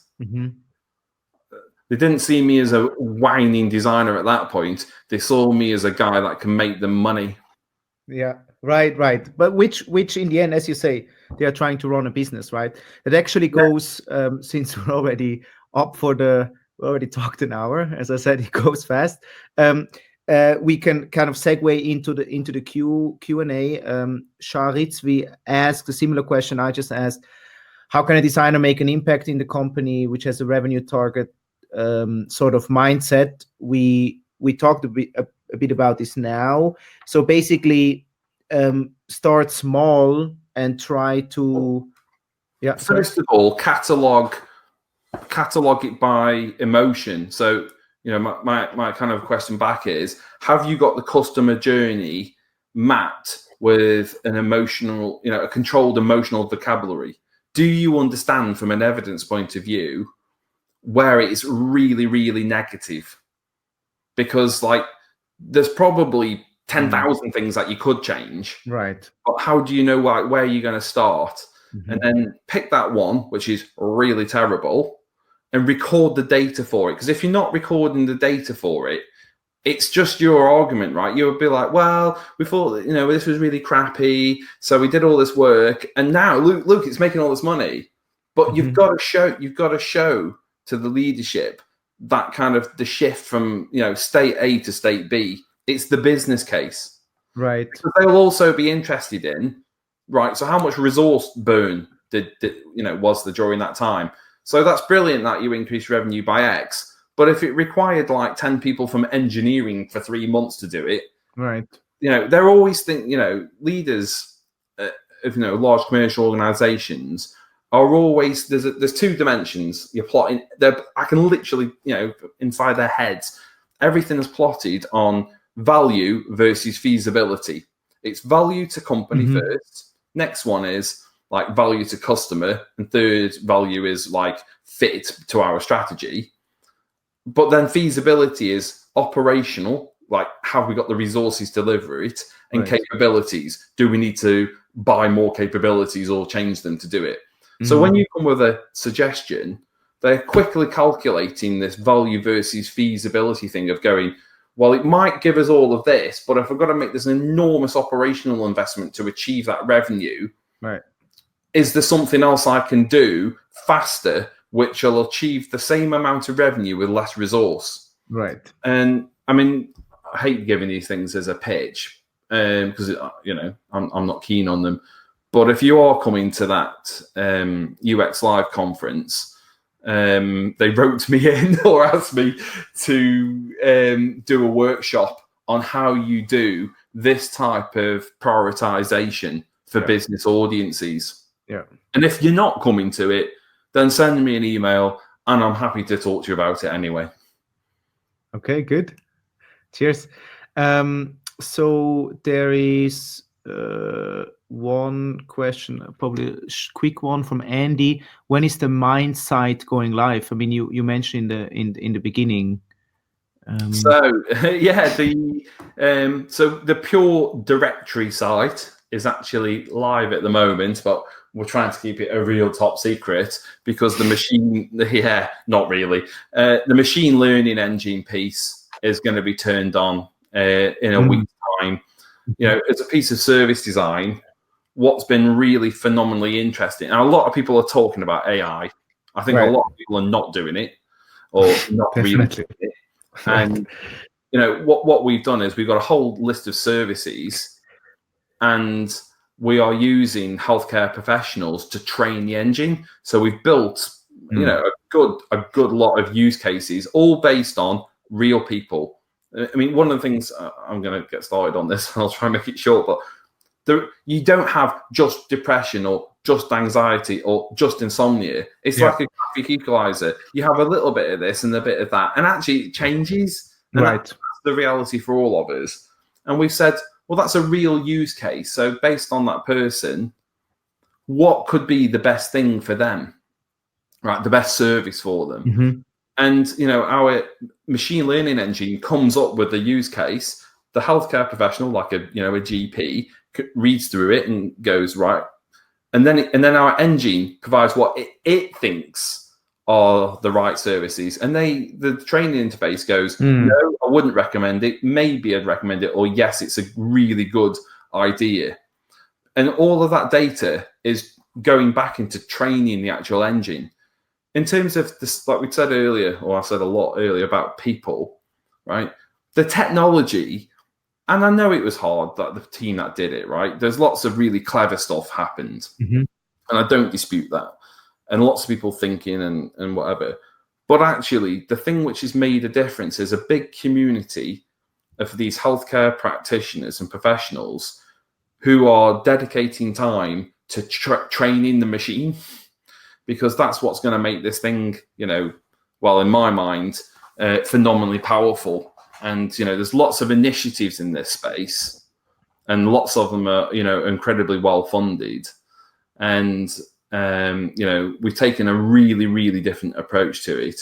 They didn't see me as a whining designer at that point. They saw me as a guy that can make them money. Yeah, right. But which in the end, as you say, they are trying to run a business, right? It actually goes, since we're already up we already talked an hour. As I said, it goes fast. We can kind of segue into the Q&A. Sharitzvi asked a similar question I just asked. How can a designer make an impact in the company which has a revenue target sort of mindset? We talked a bit about this now. So basically, start small and try to. Yeah. First of all, catalog it by emotion. So my kind of question back is: have you got the customer journey mapped with an emotional, a controlled emotional vocabulary? Do you understand from an evidence point of view where it's really, really negative? Because there's probably 10,000 things that you could change. Right. But how do you know where you're going to start? And then pick that one, which is really terrible, and record the data for it. Because if you're not recording the data for it, it's just your argument, right? You'll be like, well, we thought that, this was really crappy, so we did all this work, and now look, it's making all this money. But you've got to show to the leadership that kind of the shift from state A to state B. It's the business case, right? Because they'll also be interested in, right? So how much resource burn was there during that time? So that's brilliant that you increased revenue by X. But if it required 10 people from engineering for 3 months to do it, right? They're always leaders of large commercial organizations are always there's two dimensions. You're plotting. I can literally inside their heads, everything is plotted on value versus feasibility. It's value to company first. Next one is like value to customer, and third value is like fit to our strategy. But then feasibility is operational, like have we got the resources to deliver it, and capabilities. Do we need to buy more capabilities or change them to do it? So when you come with a suggestion, they're quickly calculating this value versus feasibility thing of going, well, it might give us all of this, but if I've got to make this enormous operational investment to achieve that revenue, is there something else I can do faster, which will achieve the same amount of revenue with less resource? Right. And I mean, I hate giving these things as a pitch because, I'm not keen on them. But if you are coming to that UX Live conference, they wrote me in or asked me to do a workshop on how you do this type of prioritization for business audiences. Yeah. And if you're not coming to it, then send me an email and I'm happy to talk to you about it anyway. Okay, good. Cheers. So there is one question, probably a quick one from Andy. When is the Mind site going live? I mean, you mentioned in the beginning. So the pure directory site is actually live at the moment, but we're trying to keep it a real top secret because the machine, not really. The machine learning engine piece is going to be turned on in a week's time. As a piece of service design, what's been really phenomenally interesting, and a lot of people are talking about AI. I think a lot of people are not doing it or not really doing it. And what we've done is we've got a whole list of services, and we are using healthcare professionals to train the engine. So we've built, a good lot of use cases, all based on real people. I mean, one of the things I'm going to get started on this, and I'll try and make it short, but you don't have just depression or just anxiety or just insomnia. It's like a graphic equalizer. You have a little bit of this and a bit of that, and actually it changes. And that's the reality for all of us. And we've said, well, that's a real use case. So based on that person, what could be the best thing for them, right? The best service for them. And, our machine learning engine comes up with the use case. The healthcare professional, like a GP, reads through it and goes, right. And then our engine provides what it thinks are the right services. And the training interface goes, no, I wouldn't recommend it. Maybe I'd recommend it. Or yes, it's a really good idea. And all of that data is going back into training the actual engine. In terms of this, like we said earlier, or I said a lot earlier about people, right? The technology, and I know it was hard, that the team that did it, right? There's lots of really clever stuff happened. And I don't dispute that. And lots of people thinking and whatever. But actually, the thing which has made a difference is a big community of these healthcare practitioners and professionals who are dedicating time to training the machine. Because that's what's going to make this thing, in my mind, phenomenally powerful. And, there's lots of initiatives in this space, and lots of them are, incredibly well funded. And, we've taken a really, really different approach to it.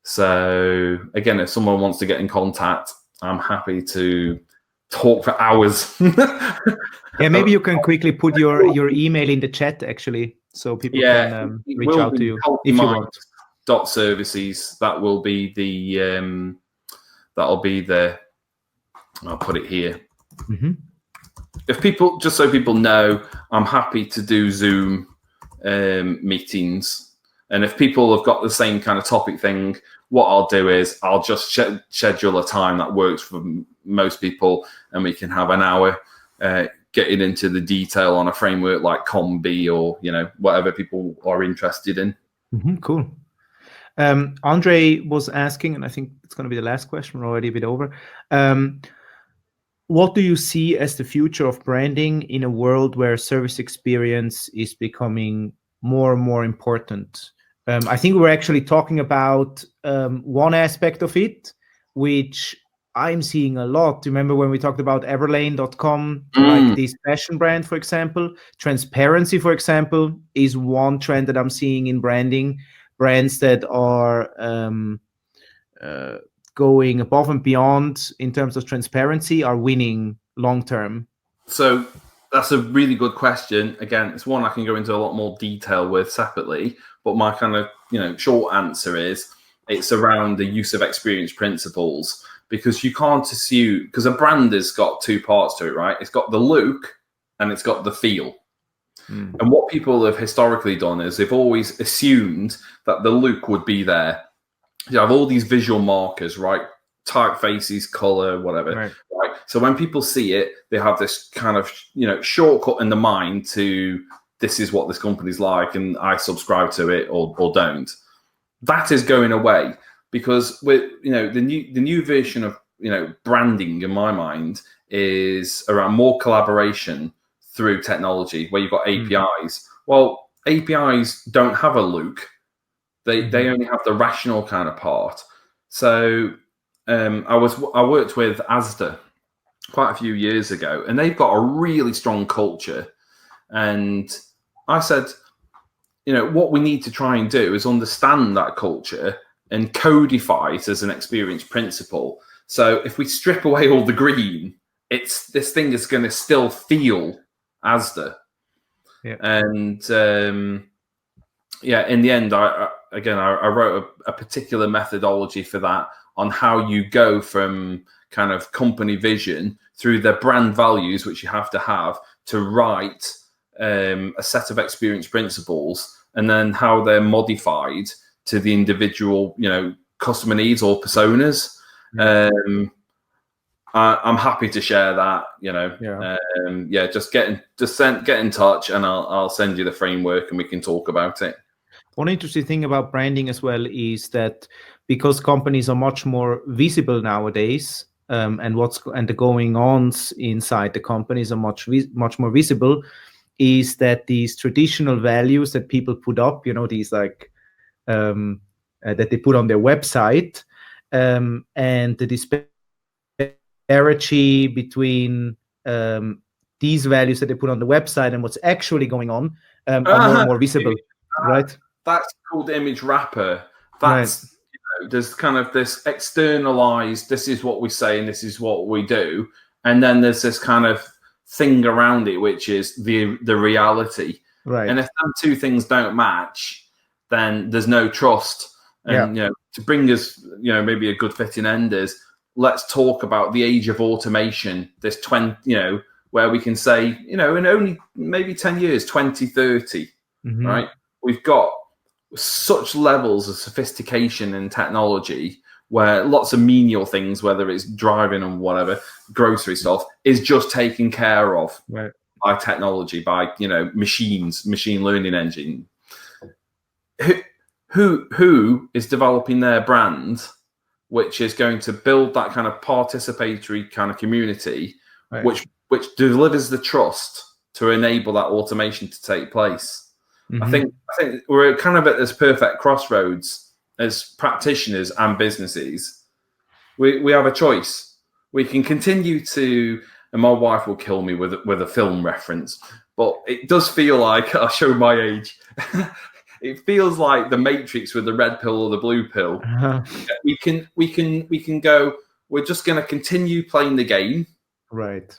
So, again, if someone wants to get in contact, I'm happy to talk for hours. Maybe you can quickly put your email in the chat, actually, so people can reach out to you if you want. .services. That will be the that'll be the. I'll put it here. If people, just so people know, I'm happy to do Zoom meetings, and if people have got the same kind of topic thing, what I'll do is I'll just schedule a time that works for most people, and we can have an hour getting into the detail on a framework like ComB or whatever people are interested in. Cool. Andre was asking, and I think it's going to be the last question. We're already a bit over. What do you see as the future of branding in a world where service experience is becoming more and more important? I think we're actually talking about one aspect of it, which I'm seeing a lot. Remember when we talked about everlane.com, like this fashion brand, for example? Transparency, for example, is one trend that I'm seeing in branding. Brands that are going above and beyond in terms of transparency are winning long term. So that's a really good question. Again, it's one I can go into a lot more detail with separately, but my kind of short answer is it's around the use of experience principles, because you can't assume, because a brand has got two parts to it, right? It's got the look and it's got the feel. And what people have historically done is they've always assumed that the look would be there. You have all these visual markers, right? Typefaces, color, whatever. Right. So when people see it, they have this kind of shortcut in the mind to, this is what this company's like, and I subscribe to it or don't. That is going away, because with the new version of branding in my mind is around more collaboration through technology, where you've got APIs. Well, APIs don't have a look. They only have the rational kind of part. So I worked with Asda quite a few years ago, and they've got a really strong culture. And I said, what we need to try and do is understand that culture and codify it as an experience principle. So if we strip away all the green, this thing is going to still feel Asda. Yeah. And in the end, I wrote a particular methodology for that, on how you go from kind of company vision through the brand values, which you have to write a set of experience principles, and then how they're modified to the individual, customer needs or personas. I'm happy to share that. Just get in touch, and I'll send you the framework, and we can talk about it. One interesting thing about branding as well is that because companies are much more visible nowadays, and the going ons inside the companies are much more visible, is that these traditional values that people put up, these like that they put on their website, and the disparity between these values that they put on the website and what's actually going on are more and more visible, right? That's called image wrapper. That's there's kind of this externalized, this is what we say and this is what we do, and then there's this kind of thing around it, which is the reality. Right. And if them two things don't match, then there's no trust. And to bring us, maybe a good fitting end is, let's talk about the age of automation. This where we can say, in only maybe 10 years, 2030, right? We've got such levels of sophistication in technology where lots of menial things, whether it's driving and whatever, grocery stuff, is just taken care of by technology, by machine learning engine. Who is developing their brand, which is going to build that kind of participatory kind of community, which delivers the trust to enable that automation to take place. I think we're kind of at this perfect crossroads as practitioners and businesses. We have a choice. We can continue to, and my wife will kill me with a film reference, but it does feel like, I'll show my age. It feels like the Matrix with the red pill or the blue pill. We can go, we're just going to continue playing the game. Right.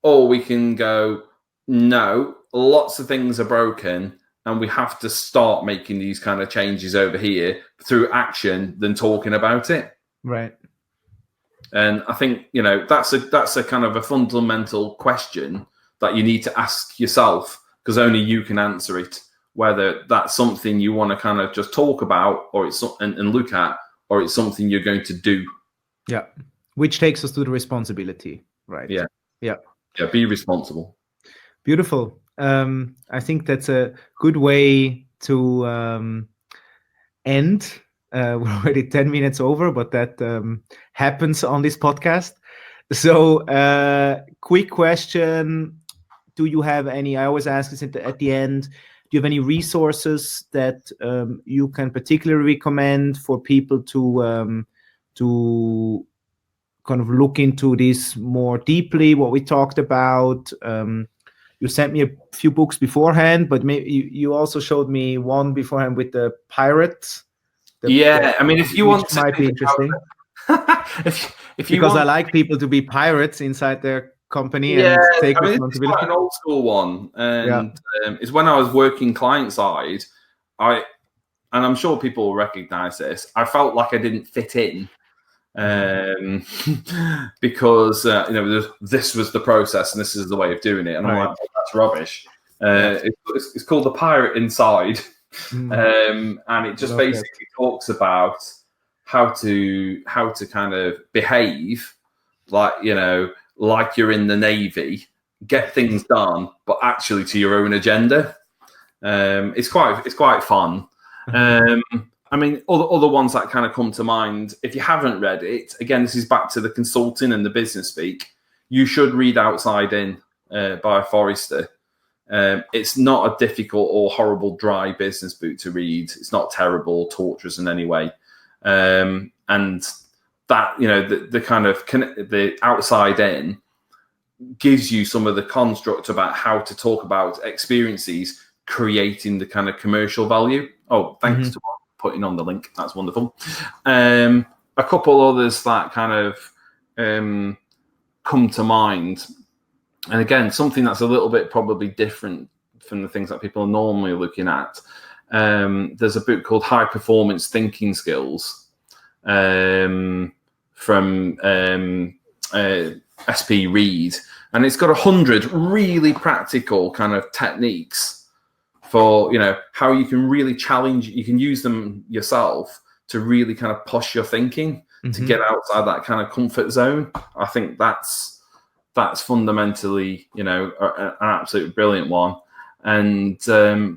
Or we can go, no, lots of things are broken and we have to start making these kind of changes over here through action than talking about it. Right. And I think, that's a kind of a fundamental question that you need to ask yourself, because only you can answer it, whether that's something you want to kind of just talk about or it's and look at, or it's something you're going to do. Yeah. Which takes us to the responsibility, right? Yeah. Yeah. Yeah. Be responsible. Beautiful. I think that's a good way to end. We're already 10 minutes over, but that happens on this podcast. So, quick question. Do you have any, I always ask this at the end, do you have any resources that you can particularly recommend for people to kind of look into this more deeply, what we talked about. You sent me a few books beforehand, but maybe you also showed me one beforehand with the pirates. Yeah, I mean, if you want which to might be think interesting, about if you because I want, like people to be pirates inside their company yeah, and take I mean, it's quite responsibility. an old school one, Yeah. and it's when I was working client side. And I'm sure people will recognize this. I felt like I didn't fit in because this was the process and this is the way of doing it, and I'm like, well, that's rubbish. It's called The Pirate Inside, and it just basically talks about how to kind of behave like like you're in the Navy, get things done, but actually to your own agenda. It's quite fun. I mean, other ones that kind of come to mind, if you haven't read it, again, this is back to the consulting and the business speak, you should read Outside In by Forrester. It's not a difficult or horrible, dry business book to read. It's not terrible, torturous in any way. And that, the kind of the Outside In gives you some of the construct about how to talk about experiences creating the kind of commercial value. Oh, thanks to putting on the link. That's wonderful. A couple others that kind of come to mind. And again, something that's a little bit probably different from the things that people are normally looking at. There's a book called High Performance Thinking Skills from SP Reed. And it's got 100 really practical kind of techniques for how you can really challenge. You can use them yourself to really kind of push your thinking to get outside that kind of comfort zone. I think that's fundamentally an absolute brilliant one. And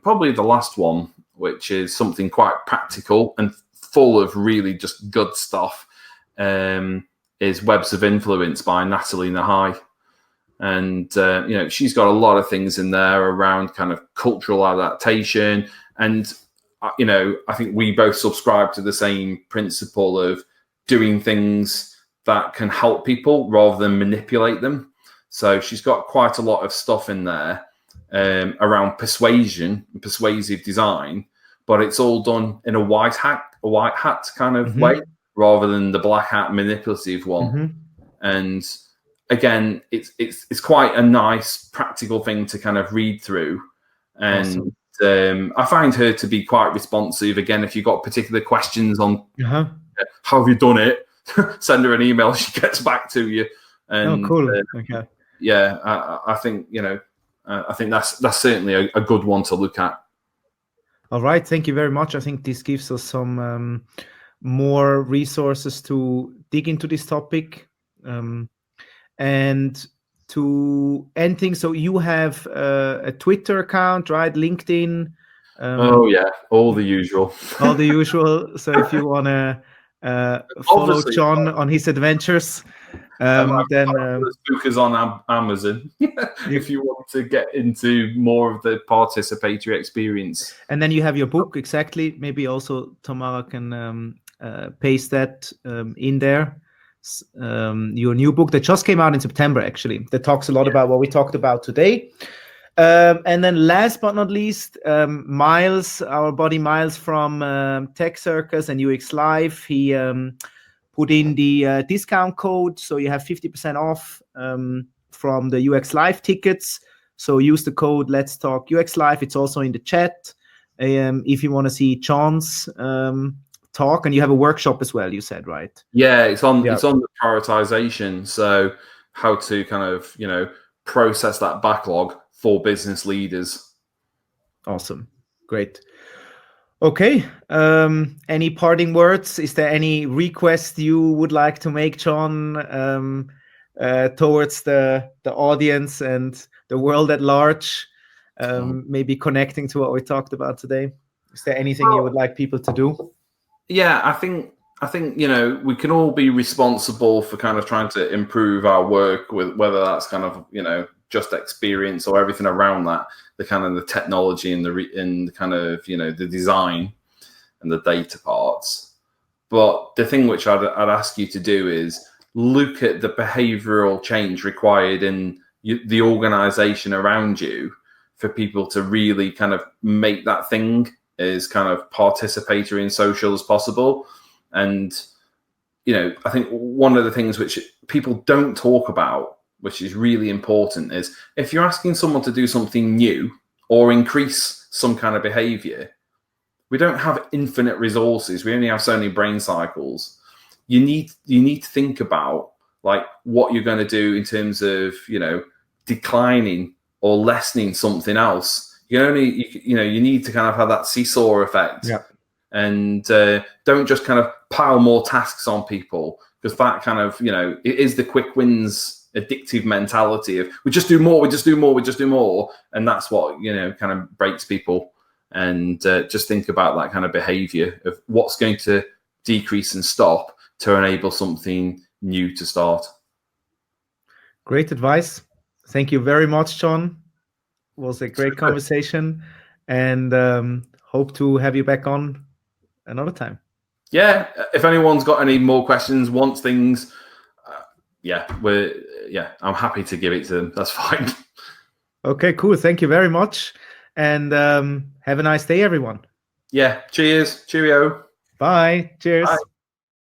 probably the last one, which is something quite practical and full of really just good stuff, is Webs of Influence by Natalie Nahai. And, she's got a lot of things in there around kind of cultural adaptation. And, I think we both subscribe to the same principle of doing things that can help people rather than manipulate them. So she's got quite a lot of stuff in there around persuasion and persuasive design, but it's all done in a white hat kind of way rather than the black hat manipulative one. And again, it's quite a nice practical thing to kind of read through. And I find her to be quite responsive. Again, if you've got particular questions on how have you done it, send her an email. She gets back to you. And, cool. Okay. Yeah, I think I think that's certainly a good one to look at. All right, thank you very much. I think this gives us some more resources to dig into this topic. And to end things, so you have a Twitter account, right? LinkedIn. Oh yeah, all the usual. All the usual. So if you want to follow John on his adventures, then the book is on Amazon. If you want to get into more of the participatory experience. And then you have your book, exactly. Maybe also Tamara can paste that in there. Your new book that just came out in September, actually, that talks a lot about what we talked about today. And then last but not least, Miles, our buddy Miles from Tech Circus and UX Live, he put in the discount code, so you have 50% off from the UX Live tickets. So use the code Let's Talk UX Live. It's also in the chat. If you want to see John's talk, and you have a workshop as well, you said, right? Yeah, it's on the prioritization. So how to kind of process that backlog for business leaders. Awesome, great. Okay, any parting words? Is there any request you would like to make, John, towards the audience and the world at large? Maybe connecting to what we talked about today. Is there anything you would like people to do? Yeah, I think we can all be responsible for kind of trying to improve our work, with whether that's kind of just experience or everything around that, the kind of the technology and the kind of the design and the data parts. But the thing which I'd ask you to do is look at the behavioral change required in the organization around you for people to really kind of make that thing as kind of participatory and social as possible. And, I think one of the things which people don't talk about, which is really important, is if you're asking someone to do something new or increase some kind of behavior, we don't have infinite resources. We only have so many brain cycles. You need to think about like what you're going to do in terms of, declining or lessening something else. You need to kind of have that seesaw effect. Yeah. And don't just kind of pile more tasks on people, because that kind of, it is the quick wins addictive mentality of we just do more, we just do more, we just do more. And that's what, kind of breaks people. And just think about that kind of behavior of what's going to decrease and stop to enable something new to start. Great advice. Thank you very much, John. It was a great conversation, and hope to have you back on another time. Yeah, if anyone's got any more questions, wants things, I'm happy to give it to them. That's fine. Okay, cool. Thank you very much, and have a nice day, everyone. Yeah, cheers. Cheerio. Bye. Cheers. Bye.